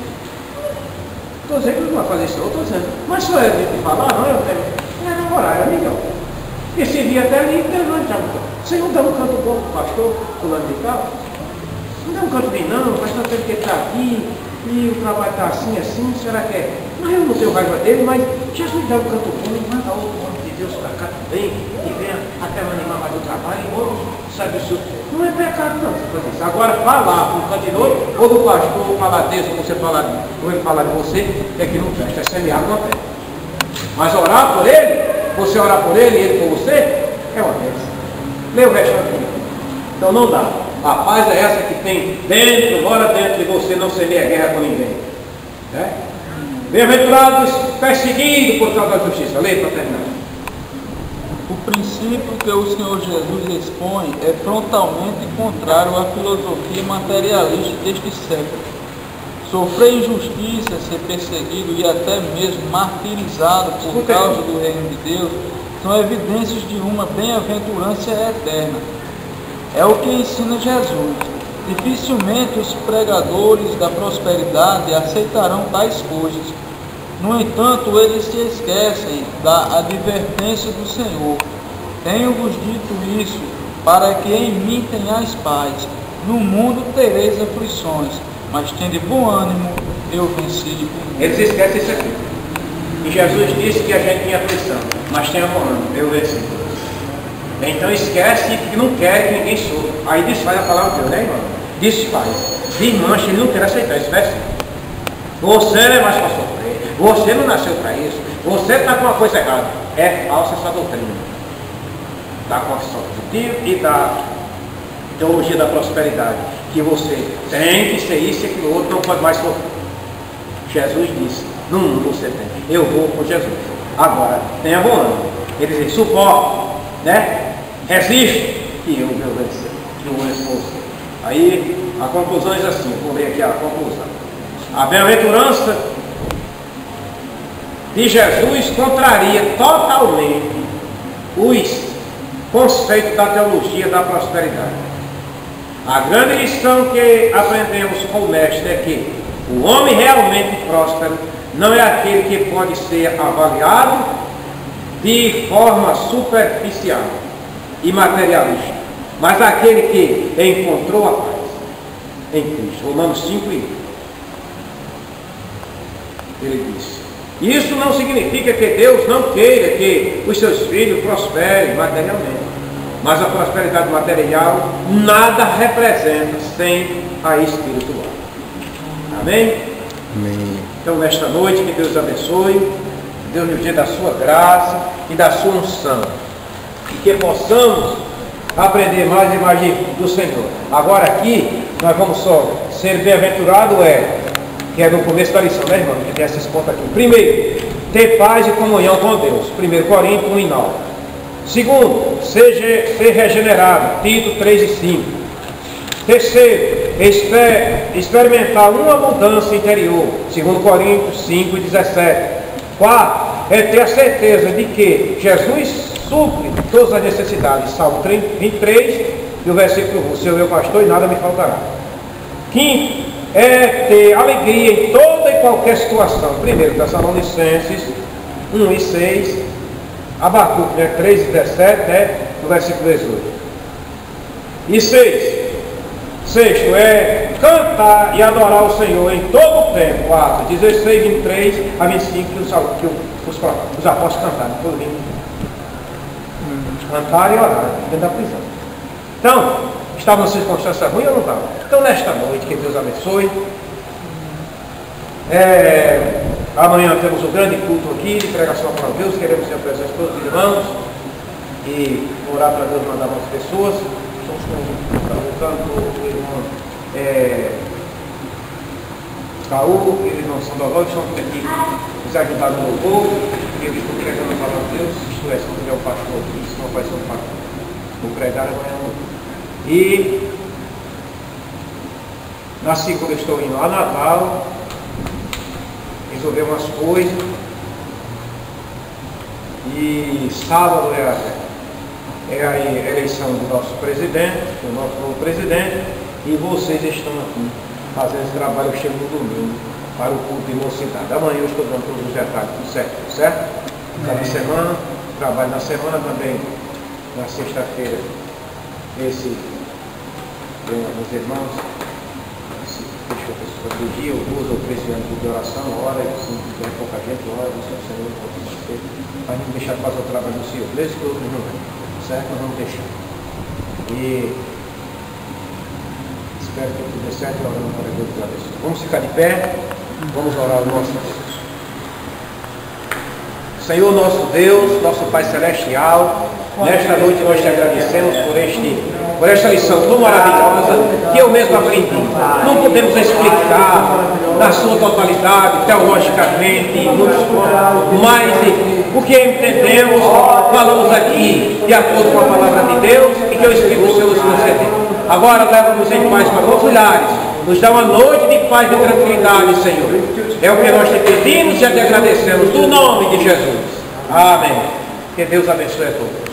Estou dizendo que não vai fazer isso, eu estou dizendo. Mas só ele de falar, não, eu quero. Não é namorar, é melhor. E se vir até ali, levanta. Você não dá um canto bom para o pastor, fulano de tal? Não dá um canto bem não, o pastor tem que estar aqui, e o trabalho está assim, assim, será que é? Mas eu não tenho raiva dele, mas Jesus dá um canto bom, manda outro homem de Deus para cá também, e venha até me animar mais do trabalho, e vamos, sabe isso? Não é pecado não, você fazer isso. Agora falar para o candidato, ou do pastor, ou falar Deus, ou você falar, ou ele falar de você, é que não presta, é semear com a fé. Mas orar por ele, você orar por ele e ele por você, é uma bênção. Lê o resto aqui. Então não dá. A paz é essa que tem dentro, mora dentro de você, não semeia guerra com ninguém. Né? Bem-aventurados perseguidos por causa da justiça. Lê para terminar.
O princípio que o Senhor Jesus expõe é frontalmente contrário à filosofia materialista deste século. Sofrer injustiça, ser perseguido e até mesmo martirizado por causa do reino de Deus são evidências de uma bem-aventurança eterna. É o que ensina Jesus. Dificilmente os pregadores da prosperidade aceitarão tais coisas. No entanto, eles se esquecem da advertência do Senhor. Tenho-vos dito isso, para que em mim tenhais paz. No mundo tereis aflições, mas tende bom ânimo, eu venci o mundo.
Eles esquecem isso aqui. E Jesus disse que a gente tinha aflição, mas tenha bom ânimo, eu venci. Então esquece que não quer que ninguém sofra. Aí desfaz a palavra de Deus, né, irmão? Desfaz. Desmancha, ele não quer aceitar esse versículo. Você não é mais para sofrer. Você não nasceu para isso. Você está com uma coisa errada. É falsa essa doutrina da confissão positiva e da teologia da prosperidade. Que você tem que ser isso e aquilo outro, não pode mais sofrer. Jesus disse, no mundo você tem. Eu vou com Jesus. Agora, tenha bom ânimo. Ele diz, suporte, né? Resiste, que eu vou vencer. Que eu vou vencer. Aí, a conclusão é assim, vou ler aqui a conclusão. A bem-aventurança de Jesus contraria totalmente os conceitos da teologia da prosperidade. A grande lição que aprendemos com o mestre é que o homem realmente próspero não é aquele que pode ser avaliado de forma superficial e materialista, mas aquele que encontrou a paz em Cristo. Romanos 5:1. Ele disse: isso não significa que Deus não queira que os seus filhos prosperem materialmente, mas a prosperidade material nada representa sem a espiritual. Amém?
Amém.
Então nesta noite, que Deus abençoe, que Deus nos dê da sua graça e da sua unção, e que possamos aprender mais e mais do Senhor. Agora aqui, nós vamos só ser bem-aventurado que é no começo da lição, né, irmão? Que tem esses pontos aqui. Primeiro, ter paz e comunhão com Deus. 1 Coríntios 1:9. Segundo, ser regenerado. Tito 3:5. Terceiro, experimentar uma mudança interior. 2 Coríntios 5:17. Quarto, é ter a certeza de que Jesus supre todas as necessidades. Salmo 23, e o versículo 1. Sou eu pastor e nada me faltará. Quinto, é ter alegria em toda e qualquer situação. 1 Tessalonicenses 1:6. Abacuque, né? 3:17, né? No versículo 18. E 6. Sexto é cantar e adorar o Senhor em todo o tempo. Atos 16, 23 a 25, que os apóstolos cantaram. Cantaram e oraram dentro da prisão. Então, estava numa circunstância ruim ou não estava? Então, nesta noite, que Deus abençoe. Amanhã temos um grande culto aqui de pregação para Deus. Queremos ter a presença de todos os irmãos e orar para Deus mandar mais pessoas. Estamos colocando o irmão Caú e o irmão Sandoló, que estão aqui nos ajudar no louvor. Eu estou pregando a palavra de Deus. Isto é, se não tiver o pastor aqui, se não vai ser o pastor. Vou pregar amanhã. E na segunda estou indo a Natal, resolver umas coisas. E sábado é a eleição do nosso presidente, do nosso novo presidente, e vocês estão aqui fazendo esse trabalho. Eu chego no domingo para o culto de mocidade. Amanhã eu estou dando todos os detalhes, tudo certo? Cada semana, trabalho na semana também, na sexta-feira, esse os irmãos, deixa eu ver se do dia, ou 2 ou 3 anos de oração, ora, se tiver pouca gente, ora, você o Senhor pode fazer, para não deixar de fazer o trabalho do Senhor. Desde que outros não vem, certo? Nós vamos deixar. E espero que tudo dê certo, orando para Deus te abençoe. Vamos ficar de pé, vamos orar ao nosso Deus. Senhor nosso Deus, nosso Pai Celestial, nesta noite nós te agradecemos por esta lição tão maravilhosa que eu mesmo aprendi. Não podemos explicar na sua totalidade, teologicamente, mas o que entendemos, falamos aqui de acordo com a palavra de Deus e que o Espírito Santo nos concedeu. Agora leva-nos em paz para nossos lares, nos dá uma noite de paz e tranquilidade, Senhor. É o que nós te pedimos e te agradecemos, no nome de Jesus. Amém. Que Deus abençoe a todos.